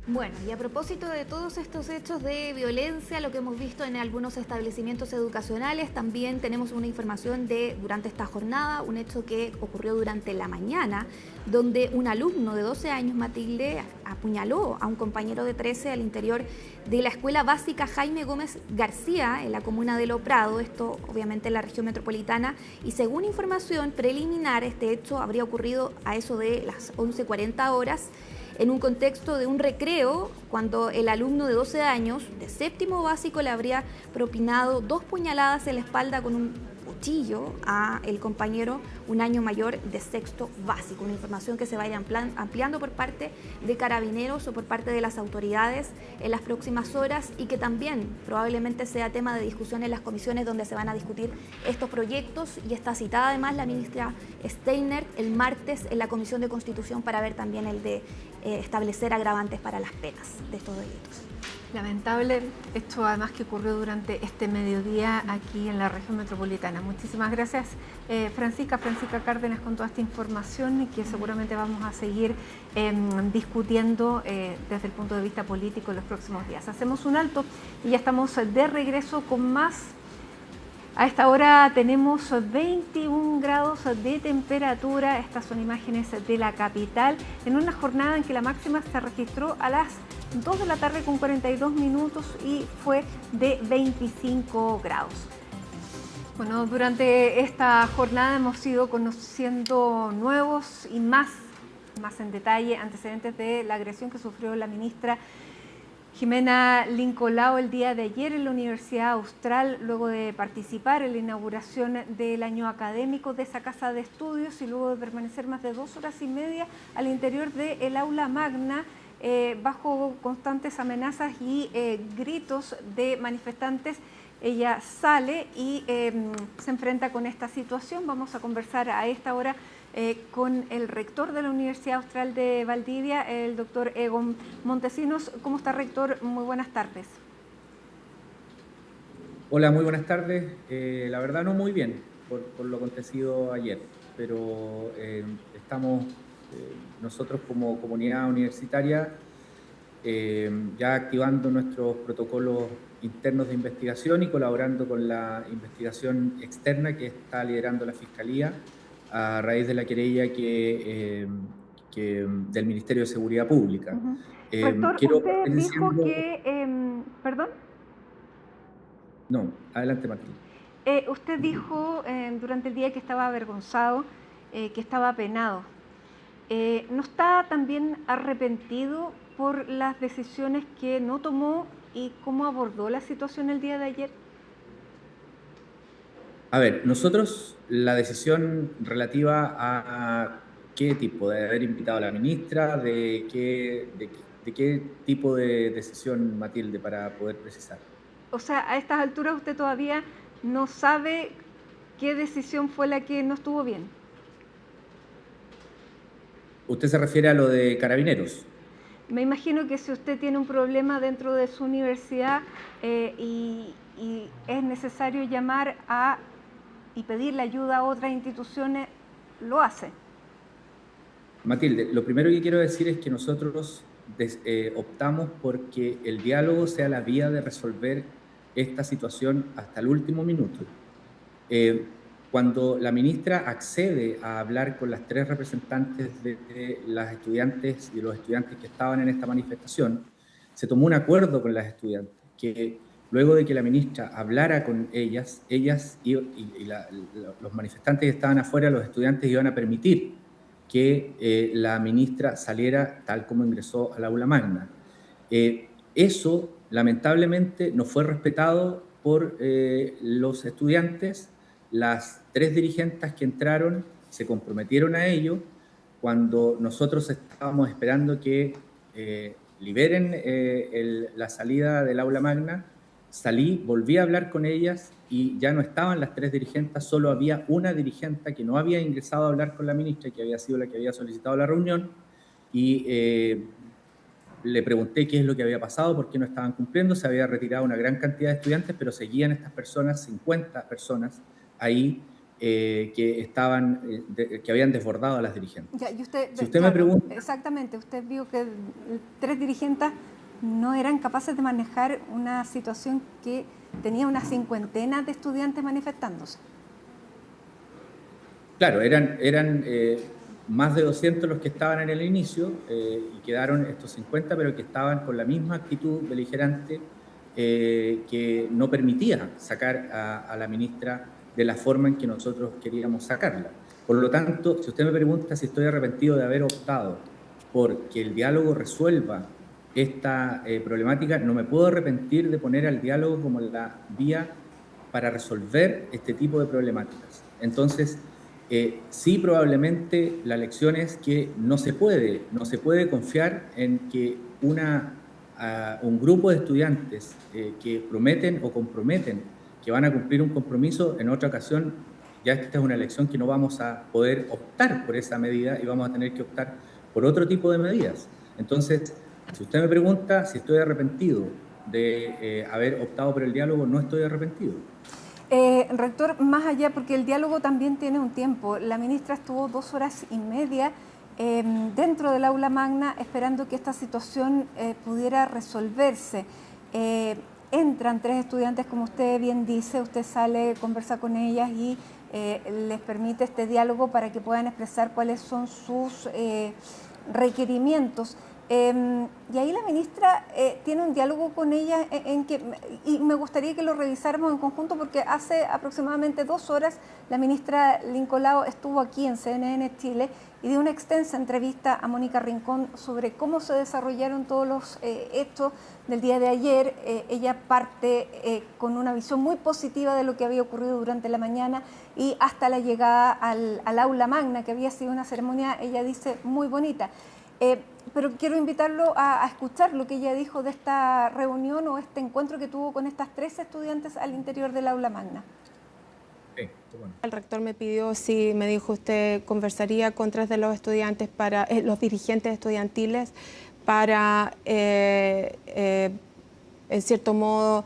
Speaker 8: Bueno, y a propósito de todos estos hechos de violencia, lo que hemos visto en algunos establecimientos educacionales, también tenemos una información de durante esta jornada, un hecho que ocurrió durante la mañana, donde un alumno de 12 años, Matilde, apuñaló a un compañero de 13 al interior de la Escuela Básica Jaime Gómez García, en la comuna de Lo Prado, esto obviamente en la región metropolitana, y según información preliminar, este hecho habría ocurrido a eso de las 11:40 horas, en un contexto de un recreo, cuando el alumno de 12 años, de séptimo básico, le habría propinado 2 puñaladas en la espalda con un
Speaker 15: cuchillo a el compañero un año mayor de sexto básico. Una información que se vaya ampliando por parte de Carabineros o por parte de las autoridades en las próximas horas y que también probablemente sea tema de discusión en las comisiones donde se van a discutir estos proyectos, y está citada además la ministra Steiner el martes en la Comisión de Constitución para ver también el de establecer agravantes para las penas de estos delitos.
Speaker 1: Lamentable esto además que ocurrió durante este mediodía aquí en la región metropolitana. Muchísimas gracias Francisca Cárdenas con toda esta información y que seguramente vamos a seguir discutiendo desde el punto de vista político en los próximos días. Hacemos un alto y ya estamos de regreso con más. A esta hora tenemos 21 grados de temperatura. Estas son imágenes de la capital en una jornada en que la máxima se registró a las 2 de la tarde con 42 minutos y fue de 25 grados. Bueno, durante esta jornada hemos ido conociendo nuevos y más en detalle antecedentes de la agresión que sufrió la ministra Jimena Lincolao el día de ayer en la Universidad Austral, luego de participar en la inauguración del año académico de esa casa de estudios y luego de permanecer más de 2 horas y media al interior del aula magna, bajo constantes amenazas y gritos de manifestantes. Ella sale y se enfrenta con esta situación. Vamos a conversar a esta hora con el rector de la Universidad Austral de Valdivia, el doctor Egon Montesinos. ¿Cómo está, rector? Muy buenas tardes.
Speaker 7: Hola, muy buenas tardes. La verdad no muy bien por lo acontecido ayer, pero estamos nosotros como comunidad universitaria ya activando nuestros protocolos internos de investigación y colaborando con la investigación externa que está liderando la Fiscalía a raíz de la querella que del Ministerio de Seguridad Pública.
Speaker 1: Rector, usted dijo que... ¿Perdón?
Speaker 7: No, adelante, Matilde.
Speaker 1: Usted dijo durante el día que estaba avergonzado, que estaba apenado. ¿No está también arrepentido por las decisiones que no tomó y cómo abordó la situación el día de ayer?
Speaker 7: A ver, nosotros la decisión relativa a qué tipo, de haber invitado a la ministra, de qué tipo de decisión, Matilde, para poder precisar.
Speaker 1: O sea, a estas alturas usted todavía no sabe qué decisión fue la que no estuvo bien.
Speaker 7: ¿Usted se refiere a lo de Carabineros?
Speaker 1: Me imagino que si usted tiene un problema dentro de su universidad y es necesario llamar y pedirle ayuda a otras instituciones, lo hace.
Speaker 7: Matilde, lo primero que quiero decir es que nosotros optamos porque el diálogo sea la vía de resolver esta situación hasta el último minuto. Cuando la ministra accede a hablar con las 3 representantes de las estudiantes y los estudiantes que estaban en esta manifestación, se tomó un acuerdo con las estudiantes que luego de que la ministra hablara con ellas y los manifestantes que estaban afuera, los estudiantes iban a permitir que la ministra saliera tal como ingresó al aula magna. Eso, lamentablemente, no fue respetado por los estudiantes. Las 3 dirigentes que entraron se comprometieron a ello. Cuando nosotros estábamos esperando que liberen la salida del aula magna, salí, volví a hablar con ellas y ya no estaban las 3 dirigentes, solo había una dirigente que no había ingresado a hablar con la ministra, que había sido la que había solicitado la reunión, y le pregunté qué es lo que había pasado, por qué no estaban cumpliendo. Se había retirado una gran cantidad de estudiantes, pero seguían estas personas, 50 personas, ahí que habían desbordado a las dirigentes.
Speaker 1: Ya, y usted,
Speaker 7: si usted me pregunta...
Speaker 1: Exactamente, usted vio que 3 dirigentes no eran capaces de manejar una situación que tenía una 50 de estudiantes manifestándose.
Speaker 7: Claro, eran más de 200 los que estaban en el inicio y quedaron estos 50, pero que estaban con la misma actitud beligerante que no permitía sacar a la ministra de la forma en que nosotros queríamos sacarla. Por lo tanto, si usted me pregunta si estoy arrepentido de haber optado por que el diálogo resuelva esta problemática, no me puedo arrepentir de poner al diálogo como la vía para resolver este tipo de problemáticas. Entonces, sí, probablemente la lección es que no se puede confiar en que un grupo de estudiantes que prometen o comprometen que van a cumplir un compromiso, en otra ocasión, ya esta es una elección que no vamos a poder optar por esa medida y vamos a tener que optar por otro tipo de medidas. Entonces, si usted me pregunta si estoy arrepentido de haber optado por el diálogo, no estoy arrepentido.
Speaker 1: Rector, más allá, porque el diálogo también tiene un tiempo. La ministra estuvo 2 horas y media dentro del aula magna esperando que esta situación pudiera resolverse. Entran 3 estudiantes, como usted bien dice, usted sale, conversa con ellas y les permite este diálogo para que puedan expresar cuáles son sus requerimientos. Y ahí la ministra tiene un diálogo con ella y me gustaría que lo revisáramos en conjunto, porque hace aproximadamente 2 horas la ministra Lincoln Lao estuvo aquí en CNN Chile y dio una extensa entrevista a Mónica Rincón sobre cómo se desarrollaron todos los hechos del día de ayer. Ella parte con una visión muy positiva de lo que había ocurrido durante la mañana y hasta la llegada al aula magna, que había sido una ceremonia, ella dice, muy bonita. Pero quiero invitarlo a escuchar lo que ella dijo de esta reunión o este encuentro que tuvo con estas 3 estudiantes al interior del aula magna.
Speaker 3: El rector me pidió si, me dijo, usted conversaría con 3 de los estudiantes, para los dirigentes estudiantiles, para, en cierto modo,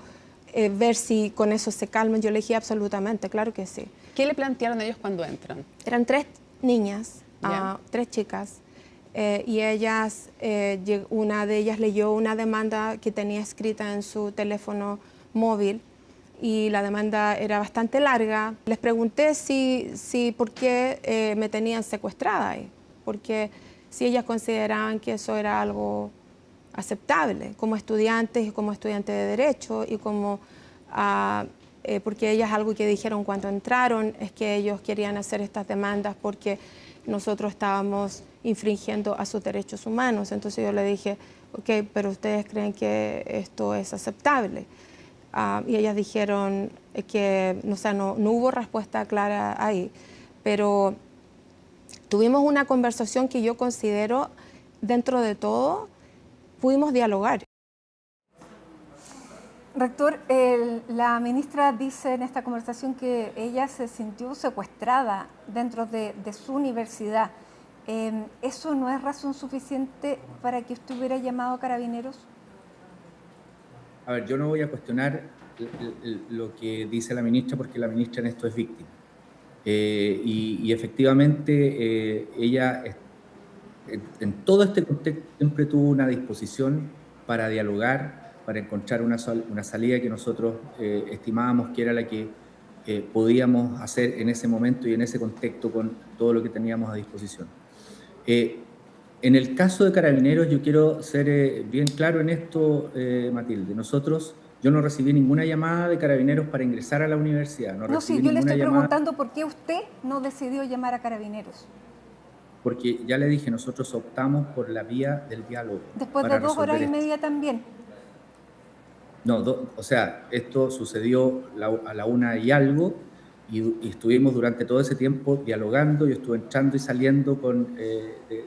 Speaker 3: ver si con eso se calman. Yo le dije absolutamente, claro que sí.
Speaker 4: ¿Qué le plantearon ellos cuando entran?
Speaker 3: Eran 3 niñas, 3 chicas. Y ellas, una de ellas leyó una demanda que tenía escrita en su teléfono móvil y la demanda era bastante larga. Les pregunté si por qué me tenían secuestrada ahí, porque si ellas consideraban que eso era algo aceptable como estudiantes y como estudiantes de Derecho, y como porque ellas algo que dijeron cuando entraron es que ellos querían hacer estas demandas porque nosotros estábamos infringiendo a sus derechos humanos. Entonces yo le dije, ok, pero ustedes creen que esto es aceptable. Y ellas dijeron que no hubo respuesta clara ahí, pero tuvimos una conversación que yo considero, dentro de todo, pudimos dialogar.
Speaker 1: Rector, la ministra dice en esta conversación que ella se sintió secuestrada dentro de su universidad. ¿Eso no es razón suficiente para que usted hubiera llamado a Carabineros?
Speaker 7: A ver, yo no voy a cuestionar lo que dice la ministra, porque la ministra en esto es víctima. Y efectivamente ella en todo este contexto siempre tuvo una disposición para dialogar, para encontrar una salida que nosotros estimábamos que era la que podíamos hacer en ese momento y en ese contexto con todo lo que teníamos a disposición. En el caso de Carabineros, yo quiero ser bien claro en esto, Matilde. Yo no recibí ninguna llamada de Carabineros para ingresar a la universidad.
Speaker 1: No, sí, yo le estoy preguntando por qué usted no decidió llamar a Carabineros.
Speaker 7: Porque ya le dije, nosotros optamos por la vía del diálogo.
Speaker 1: Después de 2 horas y media también.
Speaker 7: No, o sea, esto sucedió a la 1 y algo, y estuvimos durante todo ese tiempo dialogando. Yo estuve entrando y saliendo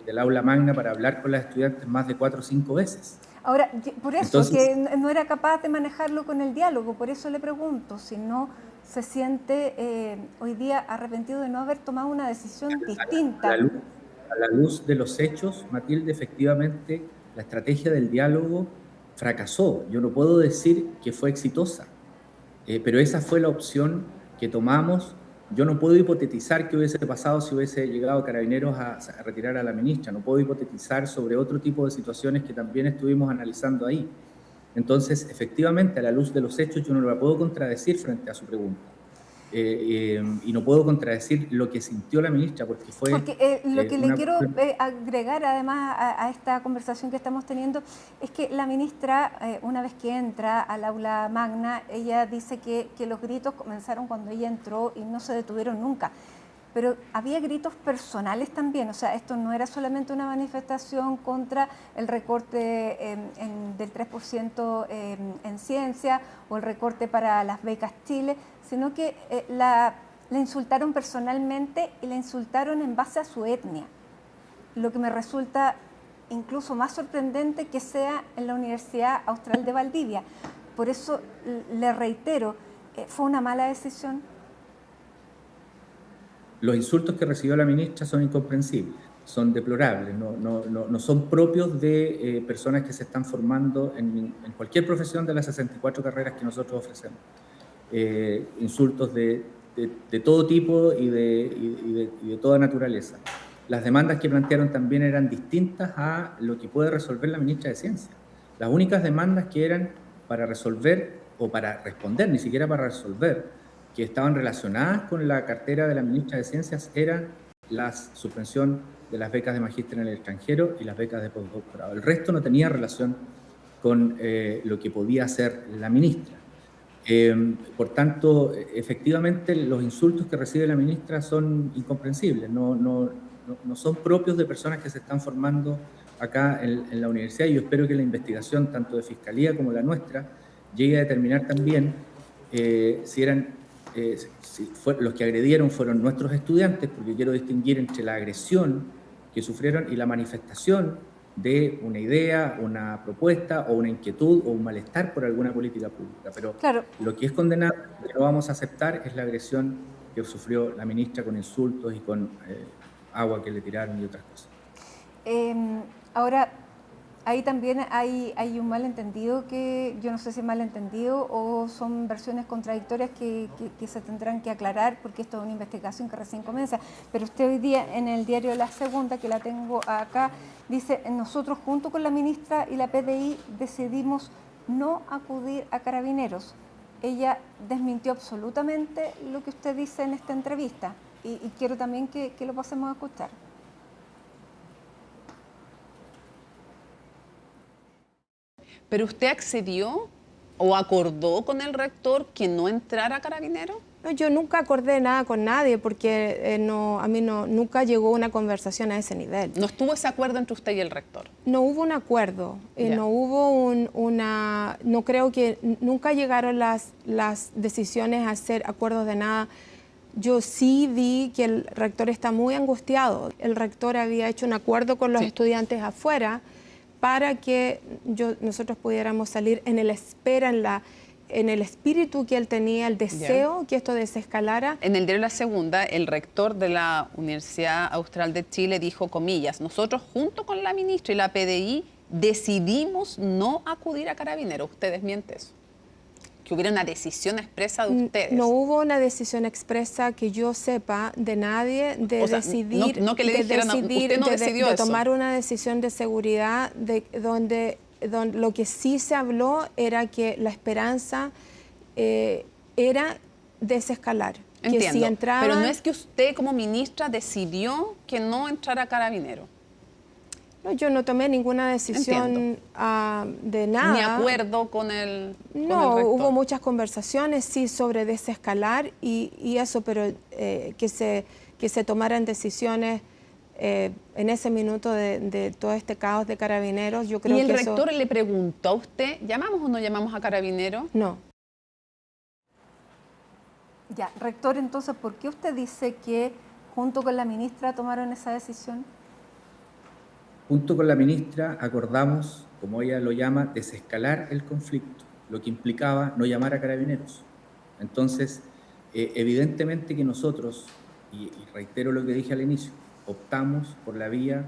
Speaker 7: del aula magna para hablar con las estudiantes más de 4 o 5 veces.
Speaker 1: Ahora, por eso, entonces, que no era capaz de manejarlo con el diálogo, por eso le pregunto, si no se siente hoy día arrepentido de no haber tomado una decisión distinta.
Speaker 7: A la luz de los hechos, Matilde, efectivamente, la estrategia del diálogo fracasó. Yo no puedo decir que fue exitosa, pero esa fue la opción que tomamos. Yo no puedo hipotetizar qué hubiese pasado si hubiese llegado Carabineros a retirar a la ministra. No puedo hipotetizar sobre otro tipo de situaciones que también estuvimos analizando ahí. Entonces, efectivamente, a la luz de los hechos, yo no la puedo contradecir frente a su pregunta. Y no puedo contradecir lo que sintió la ministra, porque fue...
Speaker 1: Porque lo que le quiero agregar, además, a esta conversación que estamos teniendo, es que la ministra, una vez que entra al aula magna, ella dice que los gritos comenzaron cuando ella entró y no se detuvieron nunca. pero había gritos personales también, o sea, esto no era solamente una manifestación contra el recorte del 3% en ciencia o el recorte para las becas Chile, sino que la insultaron personalmente y la insultaron en base a su etnia, lo que me resulta incluso más sorprendente que sea en la Universidad Austral de Valdivia. Por eso le reitero, ¿fue una mala decisión?
Speaker 7: Los insultos que recibió la ministra son incomprensibles, son deplorables, no son propios de personas que se están formando en cualquier profesión de las 64 carreras que nosotros ofrecemos. Insultos de todo tipo y de toda naturaleza. Las demandas que plantearon también eran distintas a lo que puede resolver la ministra de Ciencia. Las únicas demandas que eran para resolver o para responder, ni siquiera para resolver, que estaban relacionadas con la cartera de la ministra de Ciencias eran la suspensión de las becas de magíster en el extranjero y las becas de postdoctorado. El resto no tenía relación con lo que podía hacer la ministra. Por tanto, efectivamente, los insultos que recibe la ministra son incomprensibles, no son propios de personas que se están formando acá en la universidad, y yo espero que la investigación, tanto de Fiscalía como la nuestra, llegue a determinar también si los que agredieron fueron nuestros estudiantes, porque quiero distinguir entre la agresión que sufrieron y la manifestación de una idea, una propuesta o una inquietud o un malestar por alguna política pública. Pero claro, lo que es condenable, lo que no vamos a aceptar, es la agresión que sufrió la ministra con insultos y con agua que le tiraron y otras cosas.
Speaker 1: Ahora, ahí también hay un malentendido que yo no sé si es malentendido o son versiones contradictorias que se tendrán que aclarar, porque esto es una investigación que recién comienza. Pero usted hoy día en el diario La Segunda, que la tengo acá, dice: nosotros junto con la ministra y la PDI decidimos no acudir a Carabineros. Ella desmintió absolutamente lo que usted dice en esta entrevista y quiero también que lo pasemos a escuchar.
Speaker 4: ¿Pero usted accedió o acordó con el rector que no entrara a Carabineros?
Speaker 3: No, yo nunca acordé nada con nadie porque a mí nunca llegó una conversación a ese nivel.
Speaker 4: ¿No estuvo ese acuerdo entre usted y el rector?
Speaker 3: No hubo un acuerdo, no hubo no creo que nunca llegaron las decisiones a hacer acuerdos de nada. Yo sí vi que el rector está muy angustiado. El rector había hecho un acuerdo con los estudiantes afuera para que nosotros pudiéramos salir en el espíritu que él tenía, el deseo que esto desescalara.
Speaker 4: En el diario La Segunda, el rector de la Universidad Austral de Chile dijo, comillas, nosotros junto con la ministra y la PDI decidimos no acudir a Carabineros. ¿Usted desmiente eso? Que hubiera una decisión expresa de ustedes.
Speaker 3: No hubo una decisión expresa que yo sepa de nadie de decidir,
Speaker 4: no que le dijeran, usted no decidió
Speaker 3: de
Speaker 4: eso.
Speaker 3: tomar una decisión de seguridad donde lo que sí se habló era que la esperanza era desescalar.
Speaker 4: Entiendo,
Speaker 3: que si entraban,
Speaker 4: pero no es que usted como ministra decidió que no entrara a Carabineros.
Speaker 3: No, yo no tomé ninguna decisión de nada.
Speaker 4: Ni acuerdo con el
Speaker 3: No,
Speaker 4: rector.
Speaker 3: hubo muchas conversaciones, sí, sobre desescalar y eso, pero que se tomaran decisiones en ese minuto de todo este caos de Carabineros, yo creo que
Speaker 4: ¿Y el rector le preguntó a usted, ¿llamamos o no llamamos a Carabineros?
Speaker 3: No.
Speaker 1: Ya, rector, entonces, ¿por qué usted dice que junto con la ministra tomaron esa decisión?
Speaker 7: Junto con la ministra acordamos, como ella lo llama, desescalar el conflicto, lo que implicaba no llamar a Carabineros. Entonces, evidentemente que nosotros, y reitero lo que dije al inicio, optamos por la vía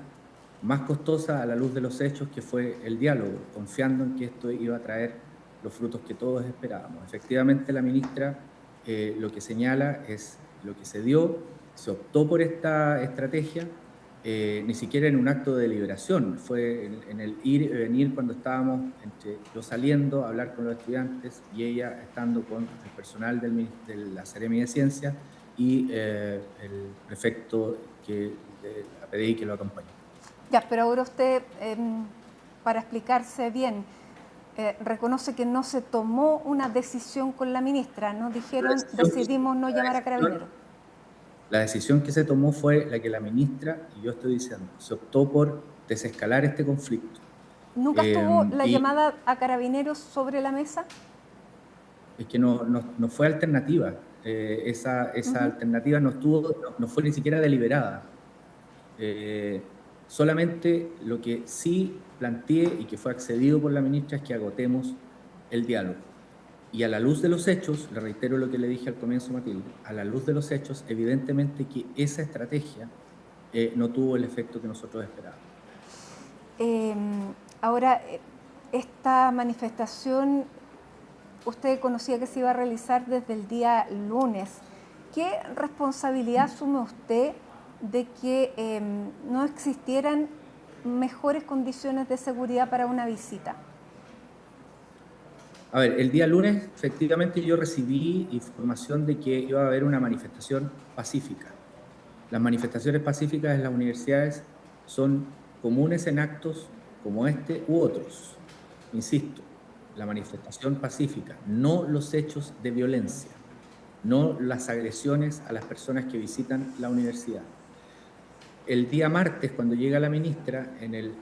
Speaker 7: más costosa a la luz de los hechos, que fue el diálogo, confiando en que esto iba a traer los frutos que todos esperábamos. Efectivamente, la ministra lo que señala es lo que se dio, se optó por esta estrategia, ni siquiera en un acto de deliberación, fue en el ir y venir cuando estábamos yo saliendo a hablar con los estudiantes y ella estando con el personal de la Seremi de Ciencia y el prefecto de la PDI que lo acompañó.
Speaker 1: Ya, pero ahora usted, para explicarse bien, reconoce que no se tomó una decisión con la ministra, ¿no? Dijeron, decidimos no llamar a Carabineros.
Speaker 7: La decisión que se tomó fue la que la ministra, y yo estoy diciendo, se optó por desescalar este conflicto.
Speaker 1: ¿Nunca estuvo la llamada a Carabineros sobre la mesa?
Speaker 7: Es que no fue alternativa. Esa alternativa no fue ni siquiera deliberada. Solamente lo que sí planteé y que fue accedido por la ministra es que agotemos el diálogo. Y a la luz de los hechos, le reitero lo que le dije al comienzo, Matilde, a la luz de los hechos, evidentemente que esa estrategia no tuvo el efecto que nosotros esperábamos.
Speaker 1: Ahora, esta manifestación, usted conocía que se iba a realizar desde el día lunes. ¿Qué responsabilidad asume usted de que no existieran mejores condiciones de seguridad para una visita?
Speaker 7: A ver, el día lunes efectivamente yo recibí información de que iba a haber una manifestación pacífica. Las manifestaciones pacíficas en las universidades son comunes en actos como este u otros. Insisto, la manifestación pacífica, no los hechos de violencia, no las agresiones a las personas que visitan la universidad. El día martes, cuando llega la ministra en el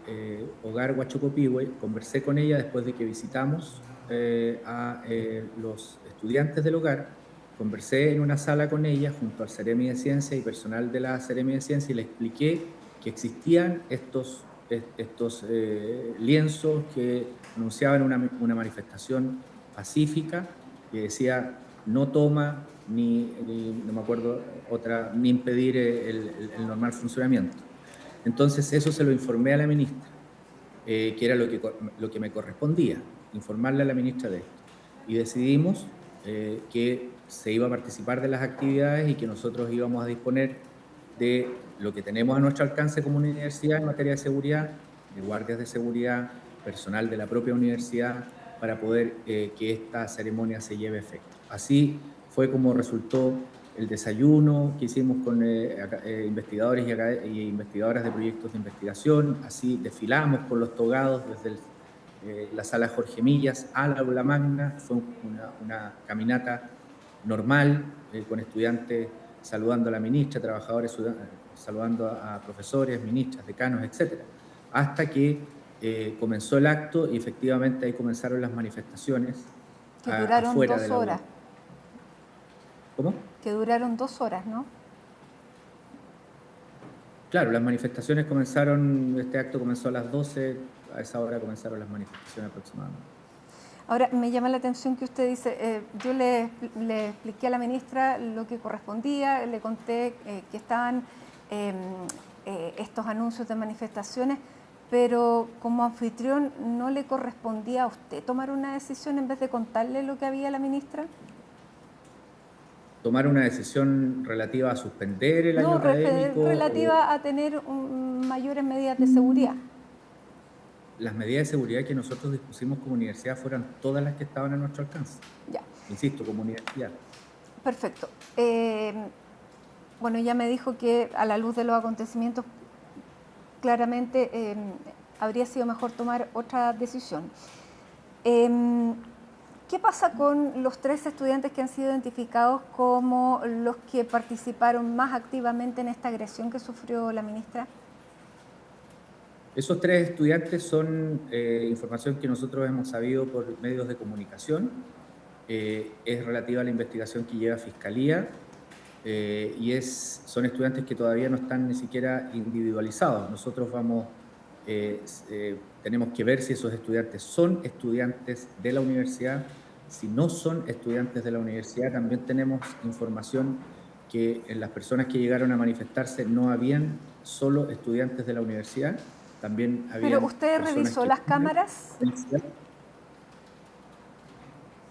Speaker 7: hogar Huachocopihue, conversé con ella después de que visitamos a los estudiantes del hogar. Conversé en una sala con ella junto al Seremi de Ciencia y personal de la Seremi de Ciencia y le expliqué que existían estos lienzos que anunciaban una manifestación pacífica que decía no toma ni no me acuerdo otra, ni impedir el normal funcionamiento. Entonces eso se lo informé a la ministra, que era lo que me correspondía, informarle a la ministra de esto. Y decidimos que se iba a participar de las actividades y que nosotros íbamos a disponer de lo que tenemos a nuestro alcance como universidad en materia de seguridad, de guardias de seguridad, personal de la propia universidad, para poder que esta ceremonia se lleve a efecto. Así fue como resultó el desayuno que hicimos con investigadores y investigadoras de proyectos de investigación. Así desfilamos con los togados desde la sala Jorge Millas al aula magna. Fue una caminata normal con estudiantes saludando a la ministra, trabajadores saludando a profesores, ministras, decanos, etc. Hasta que comenzó el acto y efectivamente ahí comenzaron las manifestaciones.
Speaker 1: Que duraron
Speaker 7: afuera
Speaker 1: 2 horas.
Speaker 7: ¿Cómo?
Speaker 1: Que duraron 2 horas, ¿no?
Speaker 7: Claro, las manifestaciones comenzaron, este acto comenzó a las 12, a esa hora comenzaron las manifestaciones aproximadamente.
Speaker 1: Ahora, me llama la atención que usted dice, yo le expliqué a la ministra lo que correspondía, le conté que estaban estos anuncios de manifestaciones, pero como anfitrión, ¿no le correspondía a usted tomar una decisión en vez de contarle lo que había a la ministra?
Speaker 7: ¿Tomar una decisión relativa a suspender el año académico?
Speaker 1: No, relativa a tener mayores medidas de seguridad.
Speaker 7: Las medidas de seguridad que nosotros dispusimos como universidad fueron todas las que estaban a nuestro alcance.
Speaker 1: Ya.
Speaker 7: Insisto, como universidad.
Speaker 1: Perfecto. Bueno, ya me dijo que a la luz de los acontecimientos, claramente habría sido mejor tomar otra decisión. ¿Qué pasa con los 3 estudiantes que han sido identificados como los que participaron más activamente en esta agresión que sufrió la ministra?
Speaker 7: Esos 3 estudiantes son información que nosotros hemos sabido por medios de comunicación. Es relativa a la investigación que lleva Fiscalía y son estudiantes que todavía no están ni siquiera individualizados. Nosotros tenemos que ver si esos estudiantes son estudiantes de la universidad. Si no son estudiantes de la universidad, también tenemos información que en las personas que llegaron a manifestarse no habían solo estudiantes de la universidad, también había.
Speaker 1: ¿Pero usted revisó las cámaras?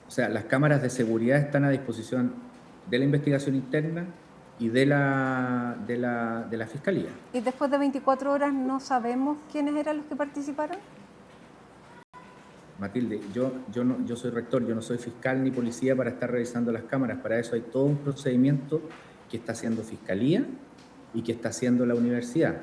Speaker 7: O sea, las cámaras de seguridad están a disposición de la investigación interna y de la Fiscalía.
Speaker 1: ¿Y después de 24 horas no sabemos quiénes eran los que participaron?
Speaker 7: Matilde, yo soy rector, yo no soy fiscal ni policía para estar revisando las cámaras. Para eso hay todo un procedimiento que está haciendo Fiscalía y que está haciendo la universidad.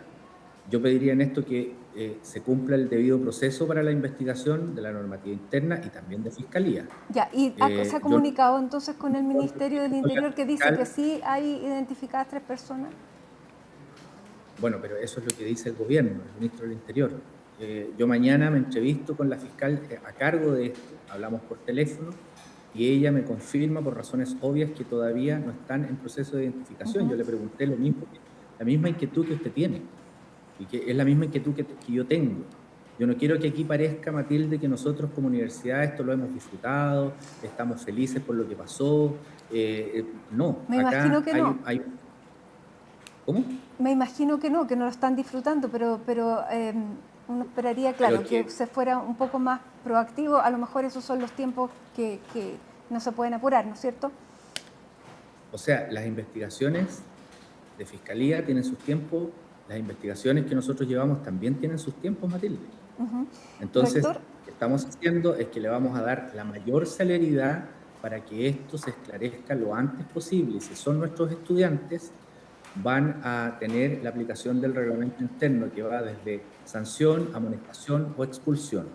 Speaker 7: Yo pediría en esto que se cumpla el debido proceso para la investigación de la normativa interna y también de Fiscalía.
Speaker 1: Ya, ¿y se ha comunicado entonces con el Ministerio del Interior que dice que sí hay identificadas 3 personas?
Speaker 7: Bueno, pero eso es lo que dice el gobierno, el ministro del Interior. Yo mañana me entrevisto con la fiscal a cargo de esto, hablamos por teléfono, y ella me confirma por razones obvias que todavía no están en proceso de identificación. Yo le pregunté lo mismo, la misma inquietud que usted tiene, y que es la misma inquietud que yo tengo. Yo no quiero que aquí parezca, Matilde, que nosotros como universidad esto lo hemos disfrutado, estamos felices por lo que pasó. No,
Speaker 1: me
Speaker 7: acá
Speaker 1: imagino que no.
Speaker 7: ¿Cómo?
Speaker 1: Me imagino que no lo están disfrutando, pero uno esperaría, claro, que se fuera un poco más proactivo. A lo mejor esos son los tiempos que no se pueden apurar, ¿no es cierto?
Speaker 7: O sea, las investigaciones de Fiscalía tienen sus tiempos, las investigaciones que nosotros llevamos también tienen sus tiempos, Matilde. Entonces, ¿rector? Lo que estamos haciendo es que le vamos a dar la mayor celeridad para que esto se esclarezca lo antes posible. Y si son nuestros estudiantes, van a tener la aplicación del reglamento interno que va desde sanción, amonestación o expulsión.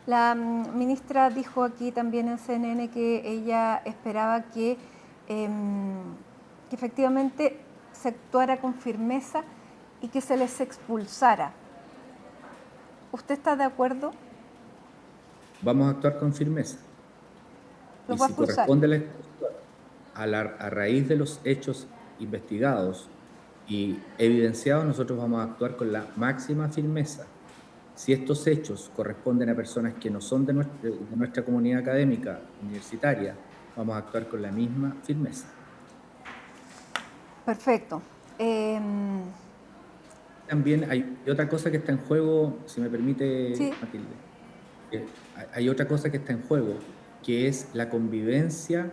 Speaker 1: La ministra dijo aquí también en CNN que ella esperaba que efectivamente se actuara con firmeza y que se les expulsara. ¿Usted está de acuerdo?
Speaker 7: Vamos a actuar con firmeza.
Speaker 1: ¿Lo
Speaker 7: y
Speaker 1: va a
Speaker 7: si
Speaker 1: expulsar?
Speaker 7: Corresponde la expulsión a raíz de los hechos investigados y evidenciados, nosotros vamos a actuar con la máxima firmeza. Si estos hechos corresponden a personas que no son de nuestra comunidad académica universitaria, vamos a actuar con la misma firmeza.
Speaker 1: Perfecto.
Speaker 7: También hay otra cosa que está en juego, si me permite,
Speaker 1: sí.
Speaker 7: Matilde. Hay otra cosa que está en juego, que es la convivencia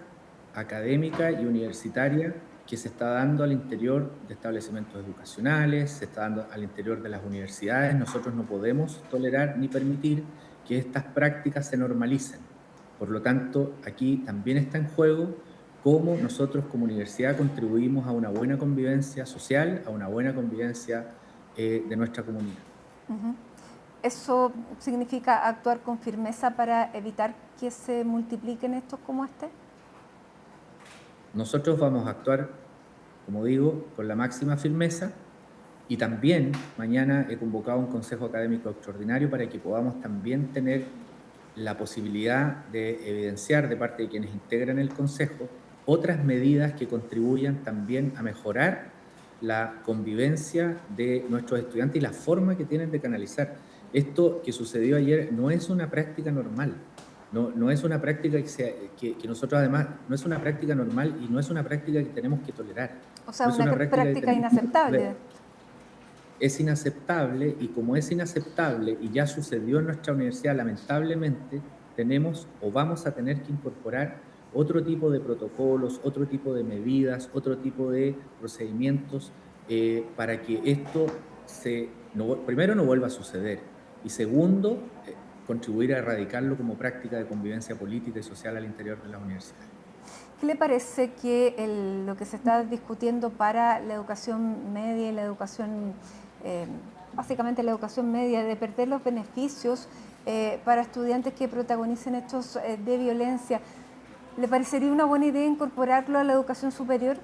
Speaker 7: académica y universitaria que se está dando al interior de establecimientos educacionales, se está dando al interior de las universidades. Nosotros no podemos tolerar ni permitir que estas prácticas se normalicen. Por lo tanto, aquí también está en juego cómo nosotros como universidad contribuimos a una buena convivencia social, a una buena convivencia de nuestra comunidad.
Speaker 1: ¿Eso significa actuar con firmeza para evitar que se multipliquen estos como este?
Speaker 7: Nosotros vamos a actuar, como digo, con la máxima firmeza, y también mañana he convocado un consejo académico extraordinario para que podamos también tener la posibilidad de evidenciar de parte de quienes integran el consejo otras medidas que contribuyan también a mejorar la convivencia de nuestros estudiantes y la forma que tienen de canalizar. Esto que sucedió ayer no es una práctica normal. No es una práctica que nosotros además, no es una práctica normal y no es una práctica que tenemos que tolerar.
Speaker 1: O sea,
Speaker 7: no
Speaker 1: una práctica inaceptable.
Speaker 7: Es inaceptable, y como es inaceptable y ya sucedió en nuestra universidad, lamentablemente tenemos o vamos a tener que incorporar otro tipo de protocolos, otro tipo de medidas, otro tipo de procedimientos para que esto primero no vuelva a suceder, y segundo, contribuir a erradicarlo como práctica de convivencia política y social al interior de la universidad.
Speaker 1: ¿Qué le parece que lo que se está discutiendo para la educación media y la educación, básicamente la educación media, de perder los beneficios para estudiantes que protagonicen hechos de violencia? ¿Le parecería una buena idea incorporarlo a la educación superior?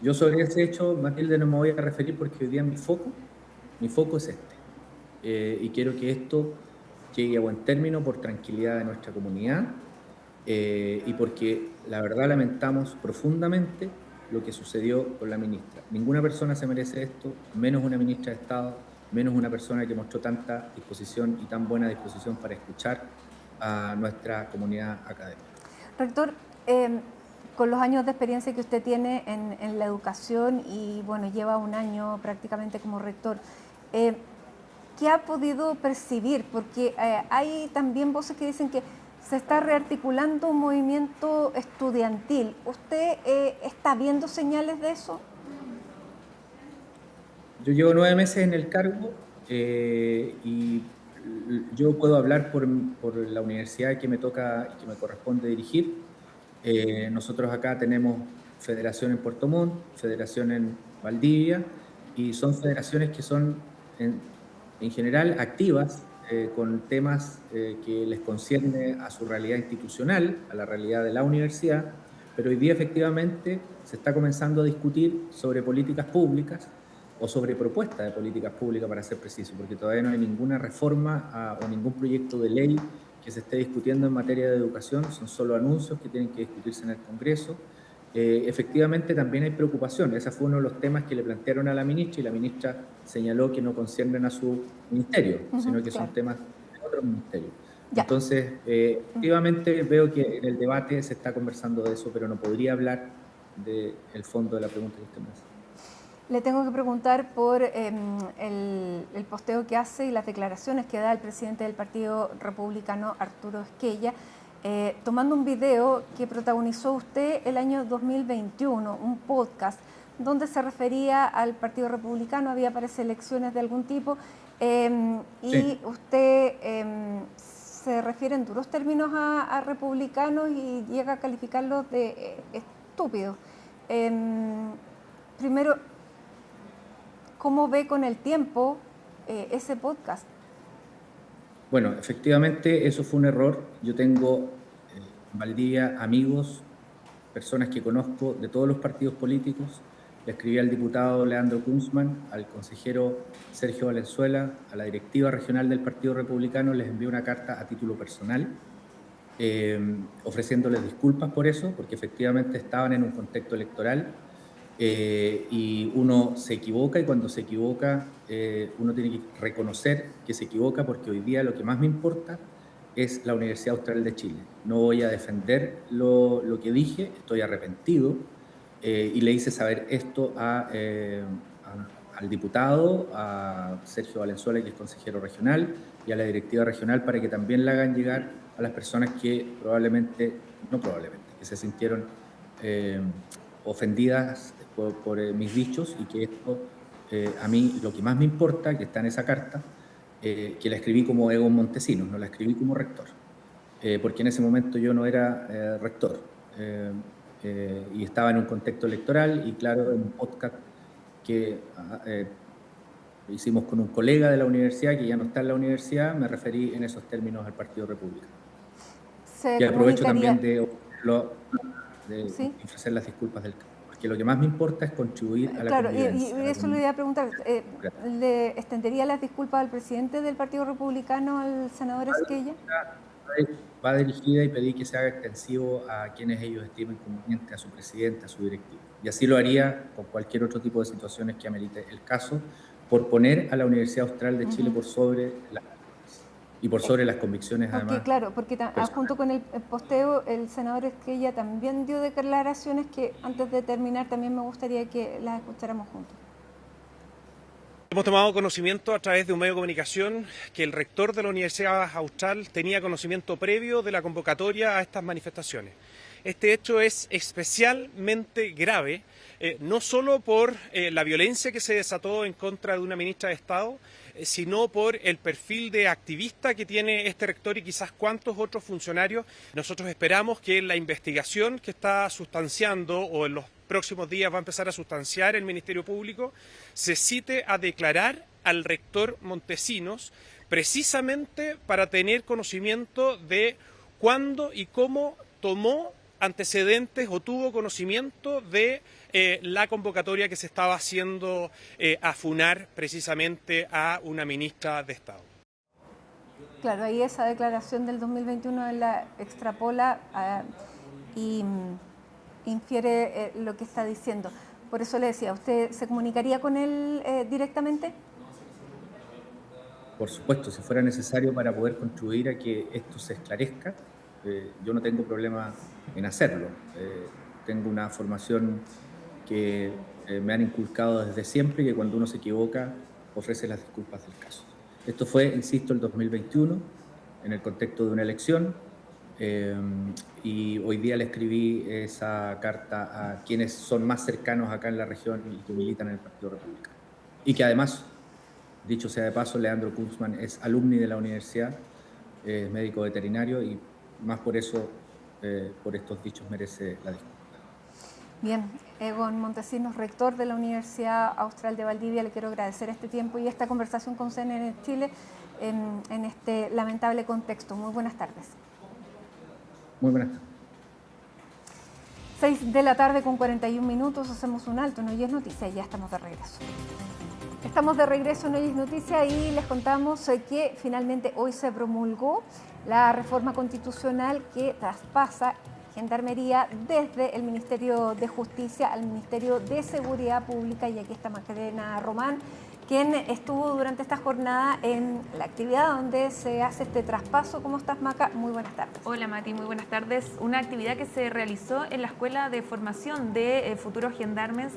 Speaker 7: Yo sobre ese hecho, Matilde, no me voy a referir porque hoy día mi foco es este. Y quiero que esto llegue a buen término por tranquilidad de nuestra comunidad y porque la verdad lamentamos profundamente lo que sucedió con la ministra. Ninguna persona se merece esto, menos una ministra de Estado, menos una persona que mostró tanta disposición y tan buena disposición para escuchar a nuestra comunidad académica.
Speaker 1: Rector, con los años de experiencia que usted tiene en la educación y bueno, lleva un año prácticamente como rector, ¿qué ha podido percibir? Porque hay también voces que dicen que se está rearticulando un movimiento estudiantil. ¿Usted está viendo señales de eso?
Speaker 7: Yo llevo 9 meses en el cargo y yo puedo hablar por la universidad que me toca y que me corresponde dirigir. Nosotros acá tenemos federación en Puerto Montt, federación en Valdivia, y son federaciones que son en general activas con temas que les concierne a su realidad institucional, a la realidad de la universidad, pero hoy día efectivamente se está comenzando a discutir sobre políticas públicas o sobre propuestas de políticas públicas, para ser preciso, porque todavía no hay ninguna reforma o ningún proyecto de ley que se esté discutiendo en materia de educación, son solo anuncios que tienen que discutirse en el Congreso. Efectivamente también hay preocupación, ese fue uno de los temas que le plantearon a la ministra y la ministra señaló que no conciernen a su ministerio, sino que son temas de otro ministerio. Ya. Entonces, efectivamente veo que en el debate se está conversando de eso, pero no podría hablar del fondo de la pregunta que usted me hace.
Speaker 1: Le tengo que preguntar por el posteo que hace y las declaraciones que da el presidente del Partido Republicano, Arturo Esquella, tomando un video que protagonizó usted el año 2021, un podcast donde se refería al Partido Republicano, había para elecciones de algún tipo, y usted se refiere en duros términos a republicanos y llega a calificarlos de estúpidos. Primero, ¿cómo ve con el tiempo ese podcast?
Speaker 7: Bueno, efectivamente eso fue un error. Yo tengo en Valdivia amigos, personas que conozco de todos los partidos políticos. Le escribí al diputado Leandro Kunzman, al consejero Sergio Valenzuela, a la directiva regional del Partido Republicano, les envié una carta a título personal ofreciéndoles disculpas por eso, porque efectivamente estaban en un contexto electoral y uno se equivoca, y cuando se equivoca uno tiene que reconocer que se equivoca, porque hoy día lo que más me importa es la Universidad Austral de Chile. No voy a defender lo que dije, estoy arrepentido y le hice saber esto al diputado, a Sergio Valenzuela, que es consejero regional, y a la directiva regional, para que también le hagan llegar a las personas que que se sintieron ofendidas por mis dichos, y que esto a mí lo que más me importa, que está en esa carta, que la escribí como Egon Montesinos, no la escribí como rector, porque en ese momento yo no era rector y estaba en un contexto electoral, y claro, en un podcast que hicimos con un colega de la universidad que ya no está en la universidad, me referí en esos términos al Partido Republicano. Y aprovecho también de ofrecer las disculpas del caso, porque lo que más me importa es contribuir a la convivencia.
Speaker 1: Claro, y eso le iba a preguntar, ¿le extendería las disculpas al presidente del Partido Republicano, al senador Esquella?
Speaker 7: Va dirigida, y pedí que se haga extensivo a quienes ellos estimen conveniente, a su presidente, a su directivo. Y así lo haría con cualquier otro tipo de situaciones que amerite el caso, por poner a la Universidad Austral de Chile por sobre las convicciones, además.
Speaker 1: Claro, porque junto con el posteo, el senador Esquella también dio declaraciones que, antes de terminar, también me gustaría que las escucháramos juntos.
Speaker 16: Hemos tomado conocimiento a través de un medio de comunicación que el rector de la Universidad Austral tenía conocimiento previo de la convocatoria a estas manifestaciones. Este hecho es especialmente grave, no solo por la violencia que se desató en contra de una ministra de Estado, sino por el perfil de activista que tiene este rector y quizás cuantos otros funcionarios. Nosotros esperamos que la investigación que está sustanciando, o en los próximos días va a empezar a sustanciar el Ministerio Público, se cite a declarar al rector Montesinos, precisamente para tener conocimiento de cuándo y cómo tomó antecedentes o tuvo conocimiento de la convocatoria que se estaba haciendo a funar precisamente a una ministra de Estado.
Speaker 1: Claro, ahí esa declaración del 2021 la extrapola y infiere lo que está diciendo. Por eso le decía, ¿usted se comunicaría con él directamente?
Speaker 7: Por supuesto, si fuera necesario para poder contribuir a que esto se esclarezca, yo no tengo problema en hacerlo. Tengo una formación que me han inculcado desde siempre, que cuando uno se equivoca ofrece las disculpas del caso. Esto fue, insisto, el 2021, en el contexto de una elección, y hoy día le escribí esa carta a quienes son más cercanos acá en la región y que militan en el Partido Republicano. Y que además, dicho sea de paso, Leandro Kunzman es alumni de la universidad, es médico veterinario, y más por eso, por estos dichos, merece la disculpa.
Speaker 1: Bien, Egon Montesinos, rector de la Universidad Austral de Valdivia, le quiero agradecer este tiempo y esta conversación con CNN Chile en este lamentable contexto. Muy buenas tardes.
Speaker 7: Muy buenas tardes.
Speaker 1: 6 de la tarde con 41 minutos, hacemos un alto, no Hoy es Noticia, y ya estamos de regreso. Estamos de regreso en Hoy es Noticia y les contamos que finalmente hoy se promulgó la reforma constitucional que traspasa Gendarmería desde el Ministerio de Justicia al Ministerio de Seguridad Pública, y aquí está Macarena Román, quien estuvo durante esta jornada en la actividad donde se hace este traspaso. ¿Cómo estás, Maca? Muy buenas tardes.
Speaker 17: Hola, Mati, muy buenas tardes. Una actividad que se realizó en la Escuela de Formación de Futuros Gendarmes,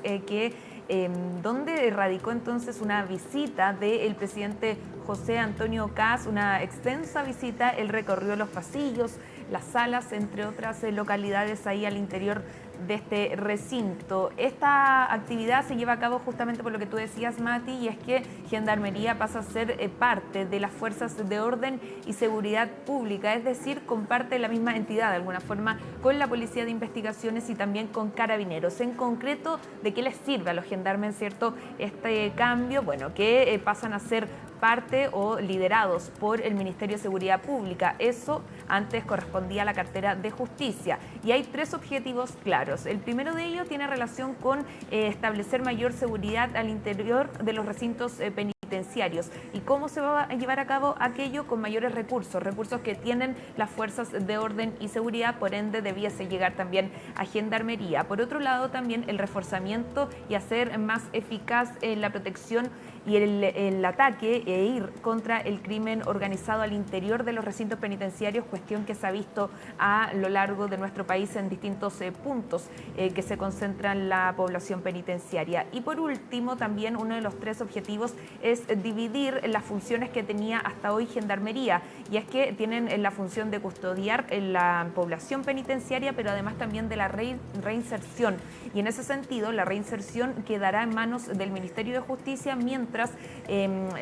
Speaker 17: donde radicó entonces una visita del presidente José Antonio Kast, una extensa visita. Él recorrió los pasillos, las salas, entre otras localidades ahí al interior de este recinto. Esta actividad se lleva a cabo justamente por lo que tú decías, Mati, y es que Gendarmería pasa a ser parte de las fuerzas de orden y seguridad pública, es decir, comparte la misma entidad de alguna forma con la Policía de Investigaciones y también con Carabineros. En concreto, ¿de qué les sirve a los gendarmes, cierto, este cambio? Bueno, que pasan a ser parte o liderados por el Ministerio de Seguridad Pública. Eso antes correspondía a la cartera de Justicia. Y hay 3 objetivos claros. El primero de ellos tiene relación con establecer mayor seguridad al interior de los recintos penitenciarios. ¿Y cómo se va a llevar a cabo aquello? Con mayores recursos que tienen las fuerzas de orden y seguridad, por ende debiese llegar también a Gendarmería. Por otro lado, también el reforzamiento y hacer más eficaz la protección y el ataque e ir contra el crimen organizado al interior de los recintos penitenciarios, cuestión que se ha visto a lo largo de nuestro país en distintos puntos que se concentran la población penitenciaria. Y por último, también uno de los 3 objetivos es dividir las funciones que tenía hasta hoy Gendarmería, y es que tienen la función de custodiar la población penitenciaria, pero además también de la reinserción. Y en ese sentido, la reinserción quedará en manos del Ministerio de Justicia, mientras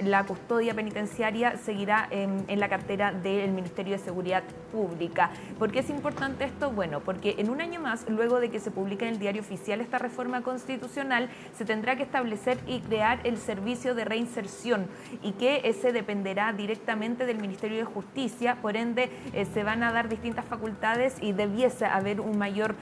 Speaker 17: la custodia penitenciaria seguirá en la cartera del Ministerio de Seguridad Pública. ¿Por qué es importante esto? Bueno, porque en un año más, luego de que se publique en el Diario Oficial esta reforma constitucional, se tendrá que establecer y crear el servicio de reinserción, y que ese dependerá directamente del Ministerio de Justicia. Por ende, se van a dar distintas facultades y debiese haber un mayor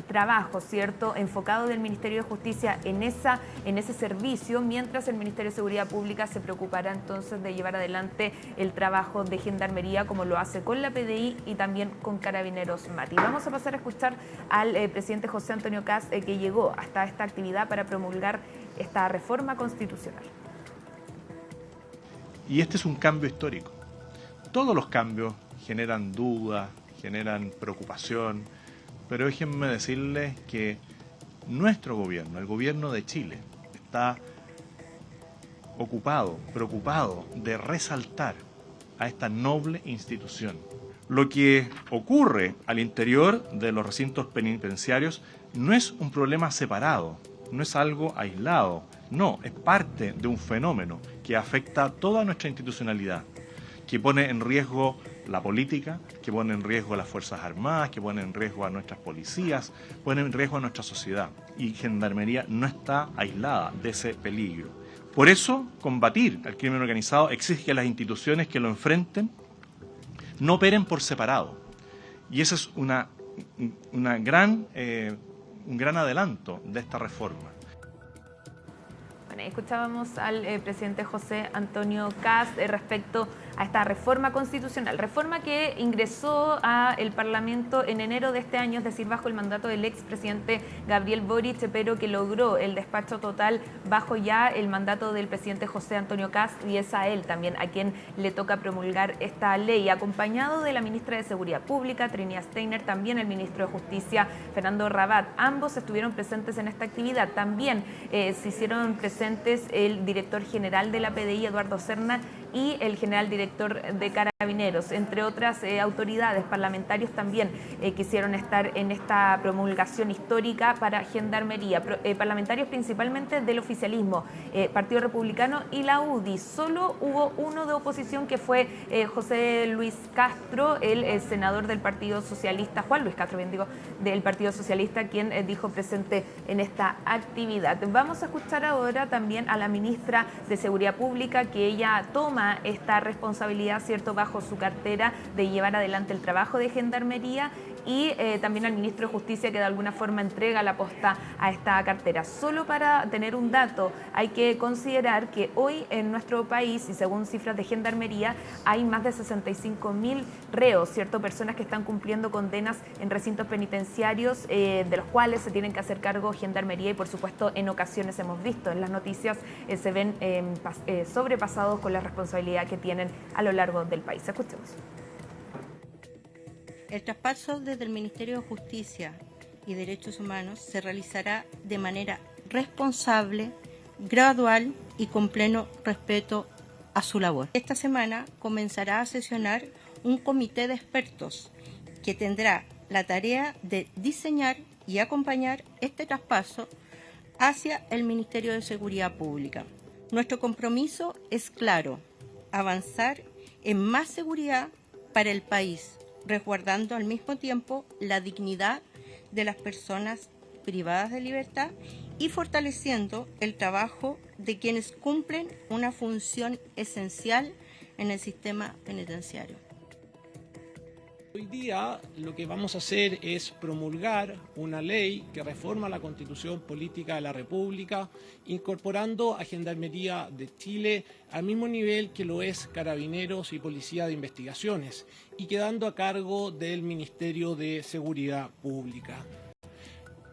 Speaker 17: trabajo, ¿cierto?, enfocado del Ministerio de Justicia en ese servicio, mientras el Ministerio de Seguridad Pública se preocupará entonces de llevar adelante el trabajo de Gendarmería, como lo hace con la PDI y también con Carabineros, Mati. Vamos a pasar a escuchar al presidente José Antonio Kast, que llegó hasta esta actividad para promulgar esta reforma constitucional.
Speaker 18: Y este es un cambio histórico. Todos los cambios generan duda, generan preocupación, pero déjenme decirles que nuestro gobierno, el gobierno de Chile, está preocupado de resaltar a esta noble institución. Lo que ocurre al interior de los recintos penitenciarios no es un problema separado, no es algo aislado, no, es parte de un fenómeno que afecta toda nuestra institucionalidad, que pone en riesgo la política, que pone en riesgo a las Fuerzas Armadas, que pone en riesgo a nuestras policías, pone en riesgo a nuestra sociedad. Y Gendarmería no está aislada de ese peligro. Por eso, combatir al crimen organizado exige que las instituciones que lo enfrenten no operen por separado. Y ese es un gran adelanto de esta reforma.
Speaker 17: Bueno, escuchábamos al presidente José Antonio Kast respecto a esta reforma constitucional, reforma que ingresó al Parlamento en enero de este año, es decir, bajo el mandato del expresidente Gabriel Boric, pero que logró el despacho total bajo ya el mandato del presidente José Antonio Kast, y es a él también a quien le toca promulgar esta ley, acompañado de la ministra de Seguridad Pública, Trinidad Steiner, también el ministro de Justicia, Fernando Rabat. Ambos estuvieron presentes en esta actividad. También se hicieron presentes el director general de la PDI, Eduardo Serna, y el general director de Carabineros, Carabineros, entre otras autoridades, parlamentarios también quisieron estar en esta promulgación histórica para Gendarmería, parlamentarios principalmente del oficialismo, Partido Republicano y la UDI. Solo hubo uno de oposición que fue José Luis Castro, el senador del Partido Socialista, Juan Luis Castro, bien digo, del Partido Socialista, quien dijo presente en esta actividad. Vamos a escuchar ahora también a la ministra de Seguridad Pública, que ella toma esta responsabilidad, ¿cierto?, bajo su cartera de llevar adelante el trabajo de Gendarmería, y también al ministro de Justicia, que de alguna forma entrega la posta a esta cartera. Solo para tener un dato, hay que considerar que hoy en nuestro país, y según cifras de Gendarmería, hay más de 65.000 reos, ¿cierto?, personas que están cumpliendo condenas en recintos penitenciarios, de los cuales se tienen que hacer cargo Gendarmería, y por supuesto en ocasiones hemos visto en las noticias se ven sobrepasados con la responsabilidad que tienen a lo largo del país. Escuchemos.
Speaker 19: El traspaso desde el Ministerio de Justicia y Derechos Humanos se realizará de manera responsable, gradual y con pleno respeto a su labor. Esta semana comenzará a sesionar un comité de expertos que tendrá la tarea de diseñar y acompañar este traspaso hacia el Ministerio de Seguridad Pública. Nuestro compromiso es claro: avanzar en más seguridad para el país, resguardando al mismo tiempo la dignidad de las personas privadas de libertad y fortaleciendo el trabajo de quienes cumplen una función esencial en el sistema penitenciario.
Speaker 20: Hoy día lo que vamos a hacer es promulgar una ley que reforma la Constitución Política de la República, incorporando a Gendarmería de Chile al mismo nivel que lo es Carabineros y Policía de Investigaciones, y quedando a cargo del Ministerio de Seguridad Pública.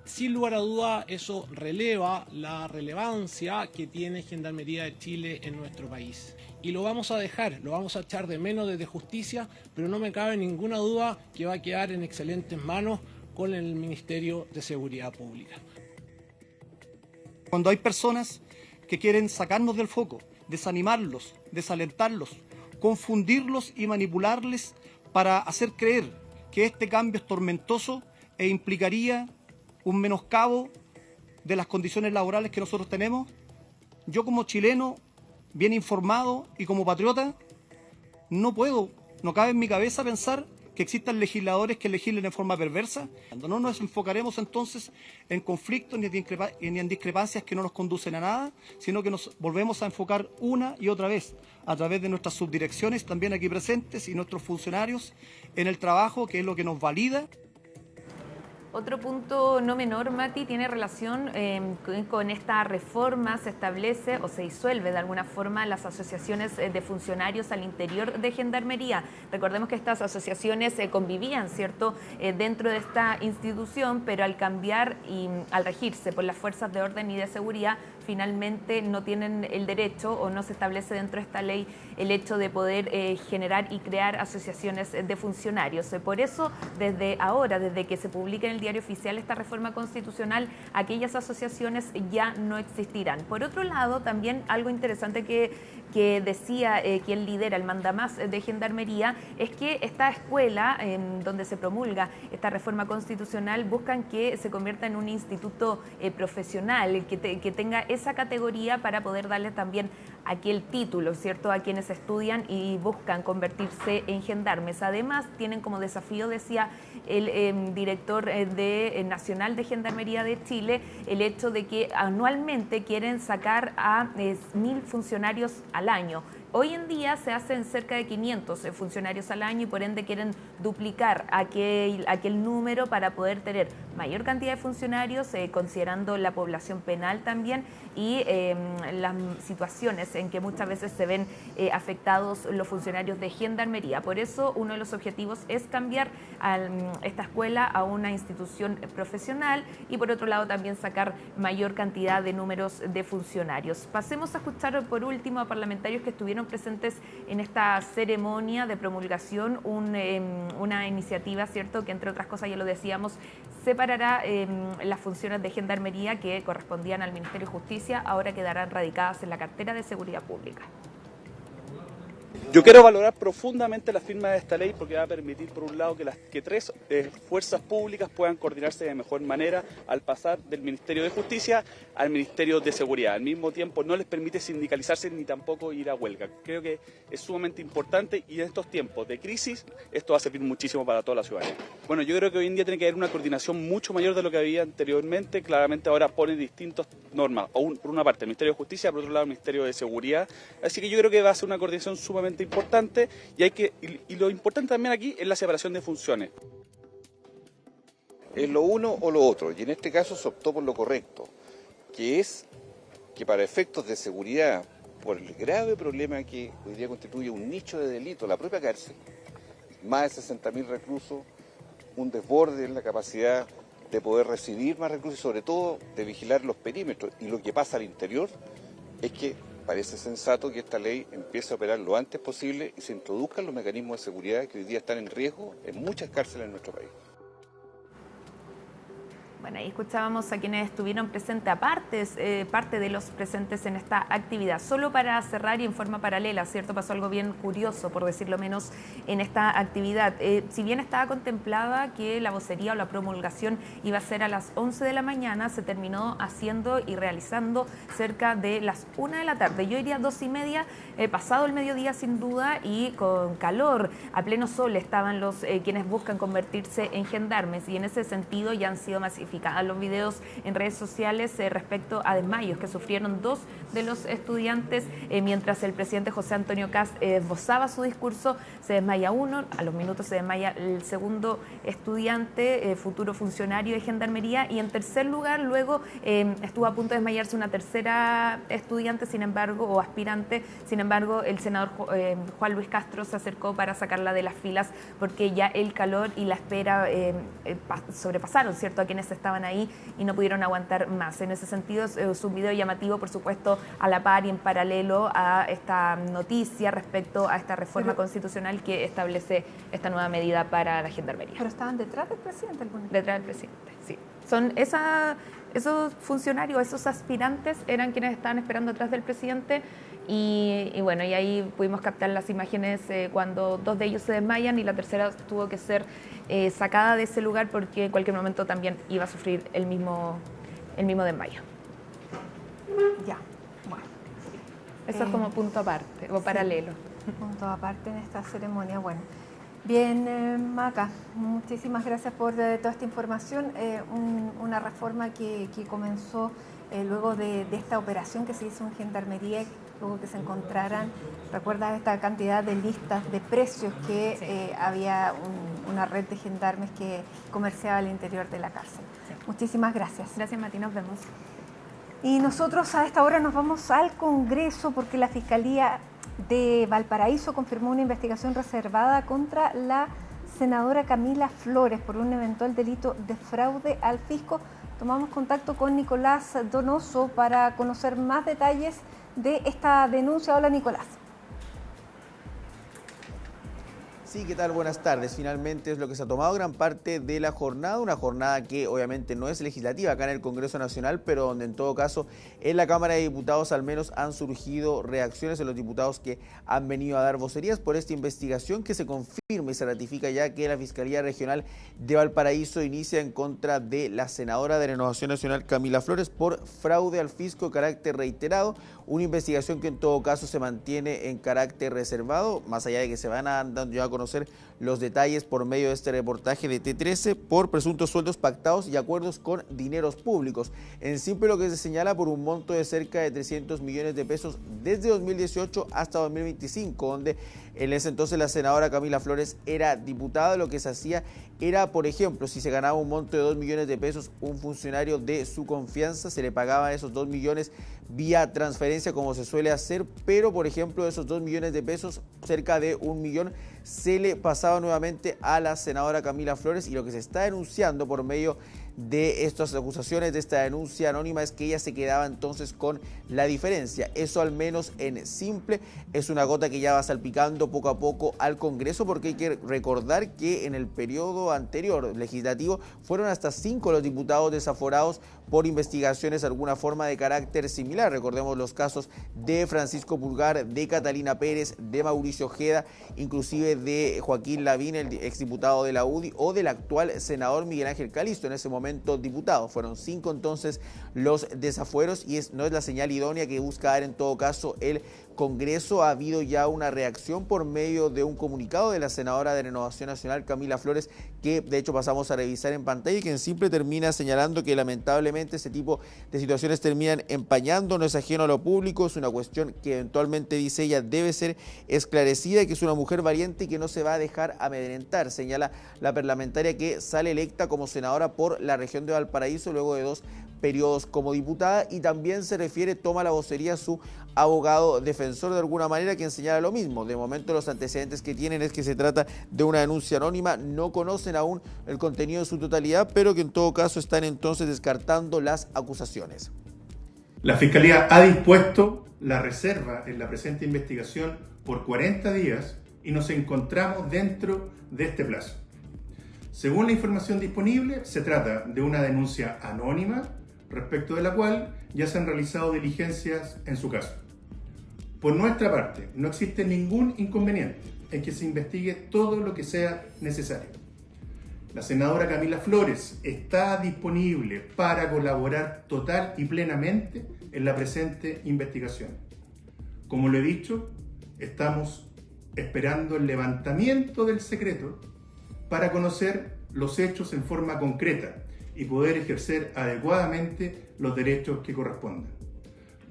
Speaker 20: Sin lugar a duda, eso releva la relevancia que tiene Gendarmería de Chile en nuestro país. Y lo vamos a dejar, lo vamos a echar de menos desde Justicia, pero no me cabe ninguna duda que va a quedar en excelentes manos con el Ministerio de Seguridad Pública.
Speaker 21: Cuando hay personas que quieren sacarnos del foco, desanimarlos, desalentarlos, confundirlos y manipularles para hacer creer que este cambio es tormentoso e implicaría un menoscabo de las condiciones laborales que nosotros tenemos, yo como chileno, bien informado y como patriota, no cabe en mi cabeza pensar que existan legisladores que legislen en forma perversa. No nos enfocaremos entonces en conflictos ni en discrepancias que no nos conducen a nada, sino que nos volvemos a enfocar una y otra vez, a través de nuestras subdirecciones también aquí presentes y nuestros funcionarios, en el trabajo, que es lo que nos valida.
Speaker 17: Otro punto no menor, Mati, tiene relación con esta reforma. Se establece o se disuelve de alguna forma las asociaciones de funcionarios al interior de Gendarmería. Recordemos que estas asociaciones convivían, ¿cierto?, dentro de esta institución, pero al cambiar y al regirse por las fuerzas de orden y de seguridad, finalmente no tienen el derecho, o no se establece dentro de esta ley el hecho de poder generar y crear asociaciones de funcionarios. Por eso, desde ahora, desde que se publique en el Diario Oficial esta reforma constitucional, aquellas asociaciones ya no existirán. Por otro lado, también algo interesante que decía quien lidera el mandamás de Gendarmería es que esta escuela, donde se promulga esta reforma constitucional, buscan que se convierta en un instituto profesional, que tenga esa categoría para poder darle también aquel título, ¿cierto?, a quienes estudian y buscan convertirse en gendarmes. Además, tienen como desafío, decía el director nacional de Gendarmería de Chile, el hecho de que anualmente quieren sacar a 1.000 funcionarios al año. Hoy en día se hacen cerca de 500 funcionarios al año, y por ende quieren duplicar aquel número para poder tener mayor cantidad de funcionarios, considerando la población penal también y las situaciones en que muchas veces se ven afectados los funcionarios de Gendarmería. Por eso uno de los objetivos es cambiar esta escuela a una institución profesional, y por otro lado también sacar mayor cantidad de números de funcionarios. Pasemos a escuchar por último a parlamentarios que estuvieron presentes en esta ceremonia de promulgación, una iniciativa, ¿cierto?, que entre otras cosas, ya lo decíamos, separará las funciones de Gendarmería que correspondían al Ministerio de Justicia, ahora quedarán radicadas en la cartera de Seguridad Pública.
Speaker 5: Yo quiero valorar profundamente la firma de esta ley porque va a permitir, por un lado, que tres fuerzas públicas puedan coordinarse de mejor manera al pasar del Ministerio de Justicia al Ministerio de Seguridad. Al mismo tiempo, no les permite sindicalizarse ni tampoco ir a huelga. Creo que es sumamente importante y en estos tiempos de crisis esto va a servir muchísimo para toda la ciudadanía. Bueno, yo creo que hoy en día tiene que haber una coordinación mucho mayor de lo que había anteriormente. Claramente ahora pone distintas normas, por una parte el Ministerio de Justicia, por otro lado el Ministerio de Seguridad. Así que yo creo que va a ser una coordinación sumamente importante y lo importante también aquí es la separación de funciones.
Speaker 22: Es lo uno o lo otro, y en este caso se optó por lo correcto, que es que para efectos de seguridad, por el grave problema que hoy día constituye un nicho de delito, la propia cárcel, más de 60.000 reclusos, un desborde en la capacidad de poder recibir más reclusos y sobre todo de vigilar los perímetros. Y lo que pasa al interior es que parece sensato que esta ley empiece a operar lo antes posible y se introduzcan los mecanismos de seguridad que hoy día están en riesgo en muchas cárceles en nuestro país.
Speaker 17: Bueno, ahí escuchábamos a quienes estuvieron presentes, parte de los presentes en esta actividad. Solo para cerrar y en forma paralela, ¿cierto? Pasó algo bien curioso, por decirlo menos, en esta actividad. Si bien estaba contemplada que la vocería o la promulgación iba a ser a las 11 de la mañana, se terminó haciendo y realizando cerca de las 1 de la tarde. Yo iría 2:30, pasado el mediodía sin duda, y con calor, a pleno sol estaban los quienes buscan convertirse en gendarmes, y en ese sentido ya han sido masificados los videos en redes sociales respecto a desmayos que sufrieron dos de los estudiantes mientras el presidente José Antonio Kast esbozaba su discurso. Se desmaya uno, a los minutos se desmaya el segundo estudiante, futuro funcionario de Gendarmería, y en tercer lugar luego estuvo a punto de desmayarse una tercera estudiante, sin embargo, o aspirante. Sin embargo, el senador Juan Luis Castro se acercó para sacarla de las filas porque ya el calor y la espera sobrepasaron, ¿cierto?, a quienes estaban ahí y no pudieron aguantar más. En ese sentido, es un video llamativo, por supuesto, a la par y en paralelo a esta noticia respecto a esta reforma constitucional que establece esta nueva medida para la Gendarmería.
Speaker 1: ¿Pero estaban detrás del presidente?
Speaker 17: Detrás del presidente, sí. Esos funcionarios, esos aspirantes eran quienes estaban esperando atrás del presidente y bueno, y ahí pudimos captar las imágenes cuando dos de ellos se desmayan y la tercera tuvo que ser sacada de ese lugar porque en cualquier momento también iba a sufrir el mismo desmayo.
Speaker 1: Ya, bueno.
Speaker 17: Eso es como punto aparte o paralelo.
Speaker 1: Punto aparte en esta ceremonia, bueno. Bien, Maca, muchísimas gracias por toda esta información. Una reforma que comenzó luego de esta operación que se hizo en Gendarmería, luego que se encontraran, ¿recuerdas esta cantidad de listas de precios que había una red de gendarmes que comerciaba al interior de la cárcel? Sí. Muchísimas gracias.
Speaker 17: Gracias, Mati, nos vemos.
Speaker 1: Y nosotros a esta hora nos vamos al Congreso porque la Fiscalía de Valparaíso confirmó una investigación reservada contra la senadora Camila Flores por un eventual delito de fraude al fisco. Tomamos contacto con Nicolás Donoso para conocer más detalles de esta denuncia. Hola, Nicolás.
Speaker 23: Sí, ¿qué tal? Buenas tardes. Finalmente es lo que se ha tomado gran parte de la jornada, una jornada que obviamente no es legislativa acá en el Congreso Nacional, pero donde en todo caso en la Cámara de Diputados al menos han surgido reacciones de los diputados que han venido a dar vocerías por esta investigación que se confirma y se ratifica ya que la Fiscalía Regional de Valparaíso inicia en contra de la senadora de Renovación Nacional Camila Flores por fraude al fisco de carácter reiterado, una investigación que en todo caso se mantiene en carácter reservado, más allá de que se van dando ya a conocer los detalles por medio de este reportaje de T13 por presuntos sueldos pactados y acuerdos con dineros públicos. En simple lo que se señala por un monto de cerca de 300 millones de pesos desde 2018 hasta 2025, donde en ese entonces la senadora Camila Flores era diputada. Lo que se hacía era, por ejemplo, si se ganaba un monto de 2 millones de pesos, un funcionario de su confianza se le pagaba esos 2 millones vía transferencia como se suele hacer, pero por ejemplo de esos 2 millones de pesos, cerca de 1 millón se le pasaba nuevamente a la senadora Camila Flores, y lo que se está denunciando por medio de estas acusaciones, de esta denuncia anónima, es que ella se quedaba entonces con la diferencia. Eso al menos en simple es una gota que ya va salpicando poco a poco al Congreso, porque hay que recordar que en el periodo anterior legislativo fueron hasta 5 los diputados desaforados por investigaciones de alguna forma de carácter similar. Recordemos los casos de Francisco Pulgar, de Catalina Pérez, de Mauricio Ojeda, inclusive de Joaquín Lavín, el exdiputado de la UDI, o del actual senador Miguel Ángel Calisto, en ese momento diputado. Fueron 5 entonces los desafueros y no es la señal idónea que busca dar en todo caso el Congreso. Ha habido ya una reacción por medio de un comunicado de la senadora de Renovación Nacional, Camila Flores, que de hecho pasamos a revisar en pantalla, y que en simple termina señalando que lamentablemente este tipo de situaciones terminan empañando, no es ajeno a lo público, es una cuestión que eventualmente, dice ella, debe ser esclarecida, y que es una mujer valiente y que no se va a dejar amedrentar. Señala la parlamentaria que sale electa como senadora por la región de Valparaíso luego de 2 periodos como diputada, y también se refiere, toma la vocería su abogado defensor de alguna manera, quien señala lo mismo. De momento los antecedentes que tienen es que se trata de una denuncia anónima, no conocen aún el contenido de su totalidad, pero que en todo caso están entonces descartando las acusaciones.
Speaker 18: La Fiscalía ha dispuesto la reserva en la presente investigación por 40 días y nos encontramos dentro de este plazo. Según la información disponible, se trata de una denuncia anónima, respecto de la cual ya se han realizado diligencias en su caso. Por nuestra parte, no existe ningún inconveniente en que se investigue todo lo que sea necesario. La senadora Camila Flores está disponible para colaborar total y plenamente en la presente investigación. Como lo he dicho, estamos esperando el levantamiento del secreto para conocer los hechos en forma concreta y poder ejercer adecuadamente los derechos que correspondan.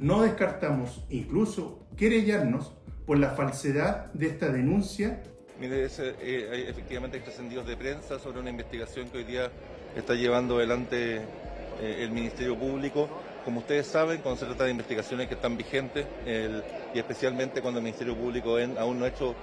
Speaker 18: No descartamos incluso querellarnos por la falsedad de esta denuncia.
Speaker 2: Mire, efectivamente hay trascendidos de prensa sobre una investigación que hoy día está llevando adelante el Ministerio Público. Como ustedes saben, cuando se trata de investigaciones que están vigentes, y especialmente cuando el Ministerio Público aún no ha hecho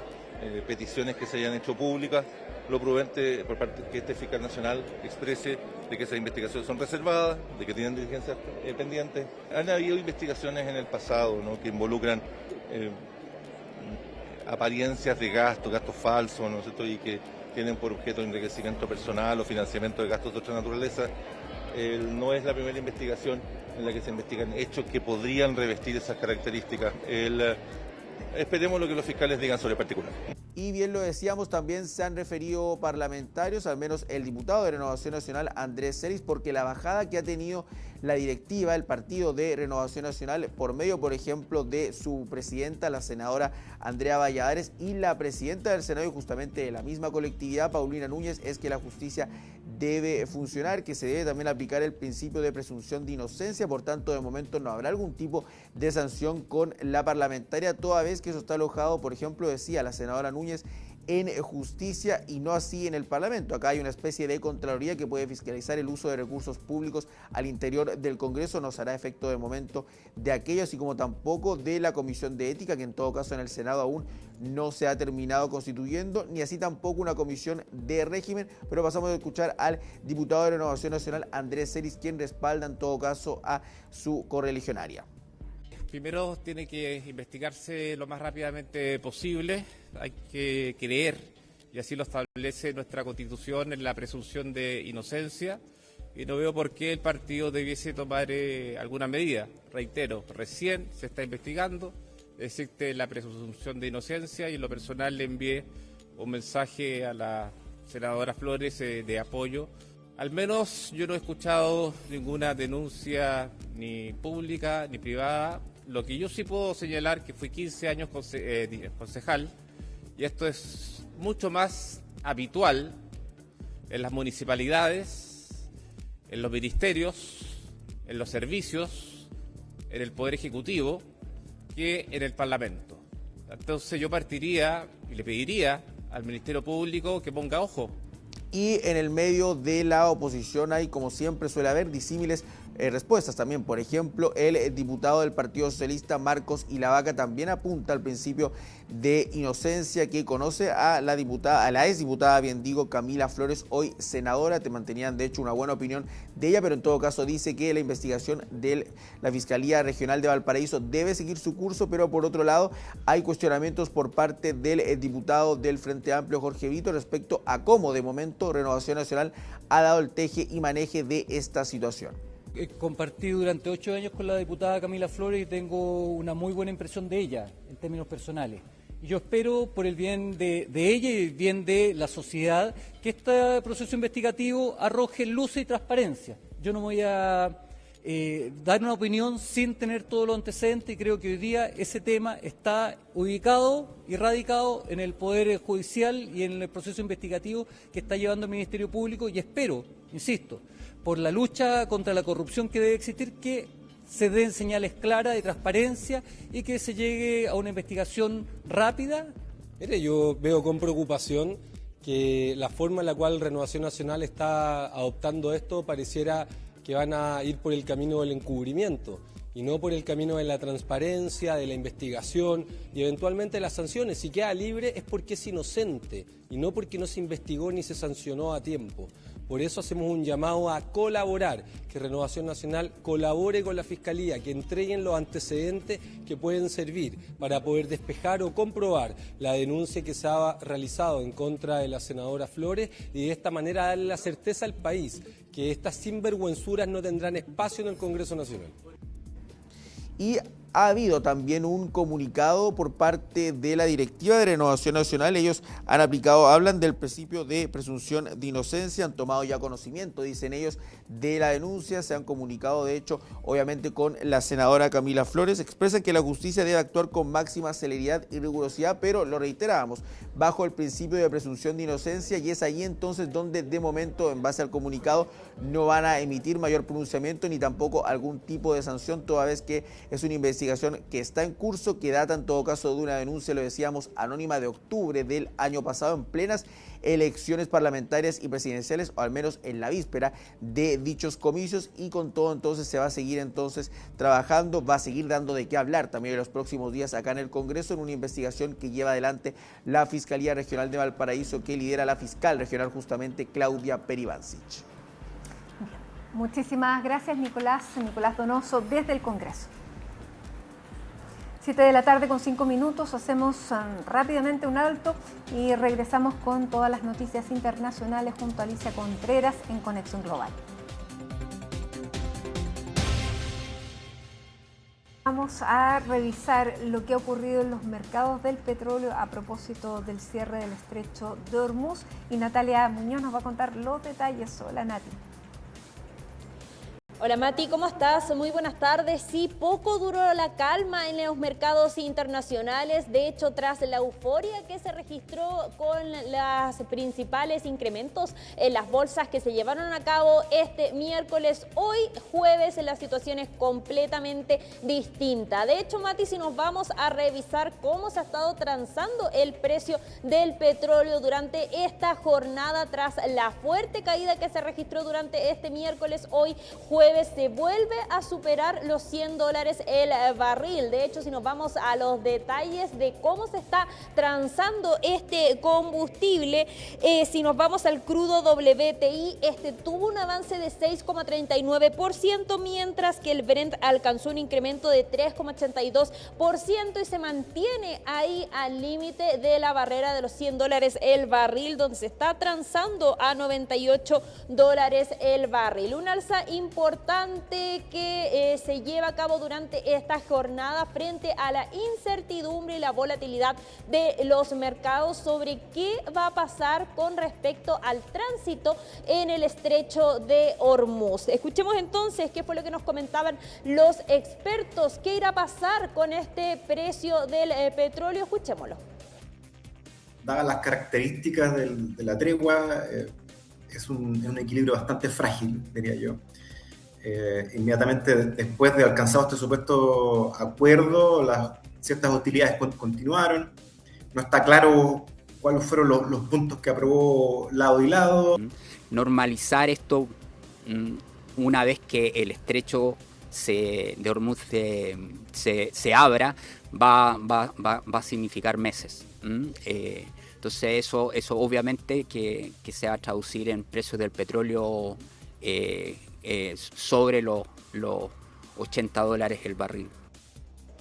Speaker 2: peticiones que se hayan hecho públicas, lo prudente por parte que este fiscal nacional exprese de que esas investigaciones son reservadas, de que tienen diligencias pendientes. Han habido investigaciones en el pasado, ¿no?, que involucran apariencias de gastos falsos, ¿no es cierto?, y que tienen por objeto enriquecimiento personal o financiamiento de gastos de otra naturaleza. No es la primera investigación en la que se investigan hechos que podrían revestir esas características. Esperemos lo que los fiscales digan sobre el particular.
Speaker 23: Y bien lo decíamos, también se han referido parlamentarios, al menos el diputado de Renovación Nacional, Andrés Celis, porque la bajada que ha tenido la directiva, el partido de Renovación Nacional, por medio, por ejemplo, de su presidenta, la senadora Andrea Valladares, y la presidenta del Senado, y justamente de la misma colectividad, Paulina Núñez, es que la justicia debe funcionar, que se debe también aplicar el principio de presunción de inocencia. Por tanto, de momento no habrá algún tipo de sanción con la parlamentaria, toda vez que eso está alojado, por ejemplo, decía la senadora Núñez, en justicia y no así en el Parlamento. Acá hay una especie de Contraloría que puede fiscalizar el uso de recursos públicos al interior del Congreso. No se hará efecto de momento de aquello, así como tampoco de la Comisión de Ética, que en todo caso en el Senado aún no se ha terminado constituyendo, ni así tampoco una comisión de régimen. Pero pasamos a escuchar al diputado de Renovación Nacional, Andrés Celis, quien respalda en todo caso a su correligionaria.
Speaker 6: Primero tiene que investigarse lo más rápidamente posible, hay que creer, y así lo establece nuestra Constitución, en la presunción de inocencia, y no veo por qué el partido debiese tomar alguna medida. Reitero, recién se está investigando, existe la presunción de inocencia, y en lo personal le envié un mensaje a la senadora Flores de apoyo. Al menos yo no he escuchado ninguna denuncia ni pública ni privada. Lo que yo sí puedo señalar, que fui 15 años concejal, y esto es mucho más habitual en las municipalidades, en los ministerios, en los servicios, en el Poder Ejecutivo, que en el Parlamento. Entonces yo partiría y le pediría al Ministerio Público que ponga ojo.
Speaker 23: Y en el medio de la oposición hay, como siempre suele haber, disímiles respuestas también. Por ejemplo, el diputado del Partido Socialista, Marcos Ilavaca, también apunta al principio de inocencia que conoce a la exdiputada, bien digo, Camila Flores, hoy senadora. Te mantenían de hecho una buena opinión de ella, pero en todo caso dice que la investigación de la Fiscalía Regional de Valparaíso debe seguir su curso, pero por otro lado hay cuestionamientos por parte del diputado del Frente Amplio, Jorge Vito, respecto a cómo de momento Renovación Nacional ha dado el teje y maneje de esta situación.
Speaker 13: He compartido durante 8 años con la diputada Camila Flores y tengo una muy buena impresión de ella en términos personales. Y yo espero, por el bien de ella y el bien de la sociedad, que este proceso investigativo arroje luz y transparencia. Yo no voy a dar una opinión sin tener todos los antecedentes y creo que hoy día ese tema está ubicado y radicado en el Poder Judicial y en el proceso investigativo que está llevando el Ministerio Público y espero, insisto, por la lucha contra la corrupción que debe existir, que se den señales claras de transparencia y que se llegue a una investigación rápida.
Speaker 9: Mire, yo veo con preocupación que la forma en la cual Renovación Nacional está adoptando esto pareciera que van a ir por el camino del encubrimiento y no por el camino de la transparencia, de la investigación y eventualmente las sanciones. Si queda libre es porque es inocente y no porque no se investigó ni se sancionó a tiempo. Por eso hacemos un llamado a colaborar, que Renovación Nacional colabore con la Fiscalía, que entreguen los antecedentes que pueden servir para poder despejar o comprobar la denuncia que se ha realizado en contra de la senadora Flores y de esta manera darle la certeza al país que estas sinvergüenzuras no tendrán espacio en el Congreso Nacional.
Speaker 23: Y ha habido también un comunicado por parte de la directiva de Renovación Nacional. Ellos hablan del principio de presunción de inocencia, han tomado ya conocimiento, dicen ellos, de la denuncia, se han comunicado de hecho obviamente con la senadora Camila Flores, expresan que la justicia debe actuar con máxima celeridad y rigurosidad, pero lo reiteramos, bajo el principio de presunción de inocencia, y es ahí entonces donde de momento, en base al comunicado, no van a emitir mayor pronunciamiento ni tampoco algún tipo de sanción, toda vez que es una investigación que está en curso, que data en todo caso de una denuncia, lo decíamos, anónima de octubre del año pasado, en plenas elecciones parlamentarias y presidenciales, o al menos en la víspera de dichos comicios, y con todo entonces se va a seguir entonces trabajando, va a seguir dando de qué hablar también en los próximos días acá en el Congreso, en una investigación que lleva adelante la Fiscalía Regional de Valparaíso, que lidera la fiscal regional justamente Claudia Peribancic.
Speaker 1: Muchísimas gracias, Nicolás Donoso, desde el Congreso. 7 de la tarde con 5 minutos, hacemos rápidamente un alto y regresamos con todas las noticias internacionales junto a Alicia Contreras en Conexión Global. Vamos a revisar lo que ha ocurrido en los mercados del petróleo a propósito del cierre del estrecho de Hormuz, y Natalia Muñoz nos va a contar los detalles. Hola, Nati.
Speaker 10: Hola Mati, ¿cómo estás? Muy buenas tardes. Sí, poco duró la calma en los mercados internacionales. De hecho, tras la euforia que se registró con los principales incrementos en las bolsas que se llevaron a cabo este miércoles, hoy jueves la situación es completamente distinta. De hecho, Mati, si nos vamos a revisar cómo se ha estado transando el precio del petróleo durante esta jornada, tras la fuerte caída que se registró durante este miércoles, hoy jueves se vuelve a superar los $100 el barril. De hecho, si nos vamos a los detalles de cómo se está transando este combustible, si nos vamos al crudo WTI, este tuvo un avance de 6,39%, mientras que el Brent alcanzó un incremento de 3,82% y se mantiene ahí al límite de la barrera de los $100 el barril, donde se está transando a $98 el barril. Un alza importante que se lleva a cabo durante esta jornada frente a la incertidumbre y la volatilidad de los mercados sobre qué va a pasar con respecto al tránsito en el estrecho de Hormuz. Escuchemos entonces qué fue lo que nos comentaban los expertos, qué irá a pasar con este precio del petróleo. Escuchémoslo.
Speaker 11: Dadas las características de la tregua, es un equilibrio bastante frágil, diría yo. Inmediatamente después de alcanzado este supuesto acuerdo, ciertas hostilidades continuaron. No está claro cuáles fueron los puntos que aprobó lado y lado.
Speaker 24: Normalizar esto una vez que el estrecho de Hormuz se abra va a significar meses. Entonces eso obviamente que se va a traducir en precios del petróleo sobre los $80 el barril.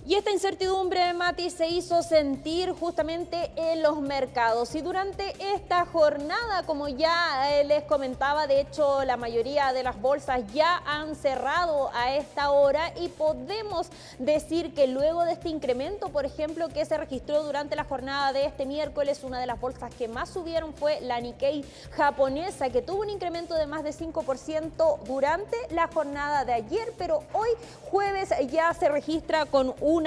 Speaker 10: Y esta incertidumbre, Mati, se hizo sentir justamente en los mercados. Y durante esta jornada, como ya les comentaba, de hecho la mayoría de las bolsas ya han cerrado a esta hora y podemos decir que luego de este incremento, por ejemplo, que se registró durante la jornada de este miércoles, una de las bolsas que más subieron fue la Nikkei japonesa, que tuvo un incremento de más de 5% durante la jornada de ayer, pero hoy jueves ya se registra con una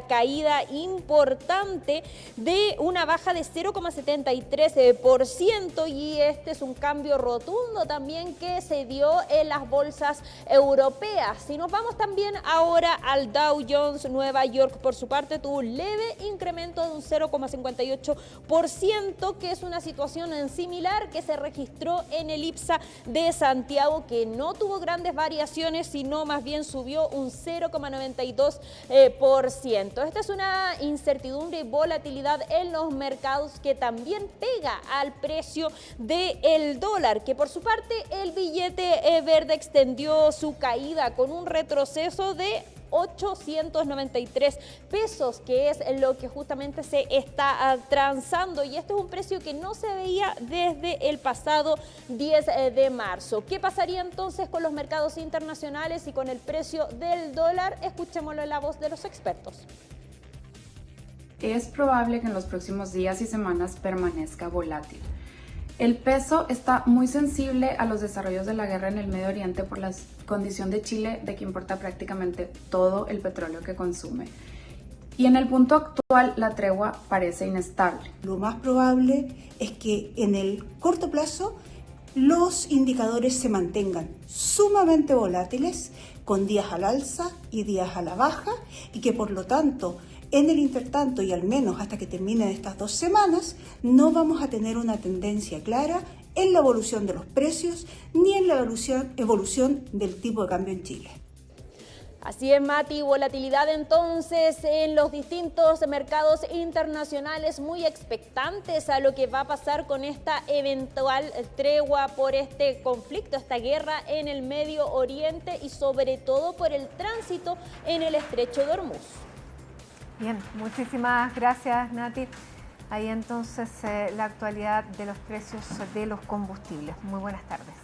Speaker 10: caída importante de una baja de 0,73% y este es un cambio rotundo también que se dio en las bolsas europeas. Si nos vamos también ahora al Dow Jones, Nueva York por su parte tuvo un leve incremento de un 0,58%, que es una situación similar que se registró en el IPSA de Santiago, que no tuvo grandes variaciones, sino más bien subió un 0,92%. Esta es una incertidumbre y volatilidad en los mercados que también pega al precio del dólar, que por su parte el billete verde extendió su caída con un retroceso de 893 pesos, que es lo que justamente se está transando, y este es un precio que no se veía desde el pasado 10 de marzo. ¿Qué pasaría entonces con los mercados internacionales y con el precio del dólar? Escuchémoslo en la voz de los expertos.
Speaker 8: Es probable que en los próximos días y semanas permanezca volátil. El peso está muy sensible a los desarrollos de la guerra en el Medio Oriente por la condición de Chile de que importa prácticamente todo el petróleo que consume. Y en el punto actual la tregua parece inestable.
Speaker 12: Lo más probable es que en el corto plazo los indicadores se mantengan sumamente volátiles, con días al alza y días a la baja, y que por lo tanto en el intertanto y al menos hasta que terminen estas 2 semanas no vamos a tener una tendencia clara en la evolución de los precios ni en la evolución del tipo de cambio en Chile.
Speaker 10: Así es, Mati, volatilidad entonces en los distintos mercados internacionales, muy expectantes a lo que va a pasar con esta eventual tregua por este conflicto, esta guerra en el Medio Oriente y sobre todo por el tránsito en el Estrecho de Hormuz.
Speaker 1: Bien, muchísimas gracias, Nati. Ahí entonces la actualidad de los precios de los combustibles. Muy buenas tardes.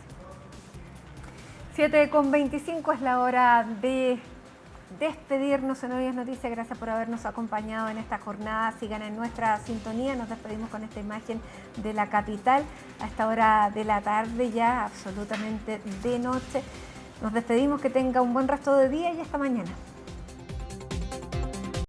Speaker 1: 7:25 es la hora de despedirnos en Hoy es Noticia. Gracias por habernos acompañado en esta jornada. Sigan en nuestra sintonía. Nos despedimos con esta imagen de la capital a esta hora de la tarde, ya absolutamente de noche. Nos despedimos, que tenga un buen resto de día y hasta mañana.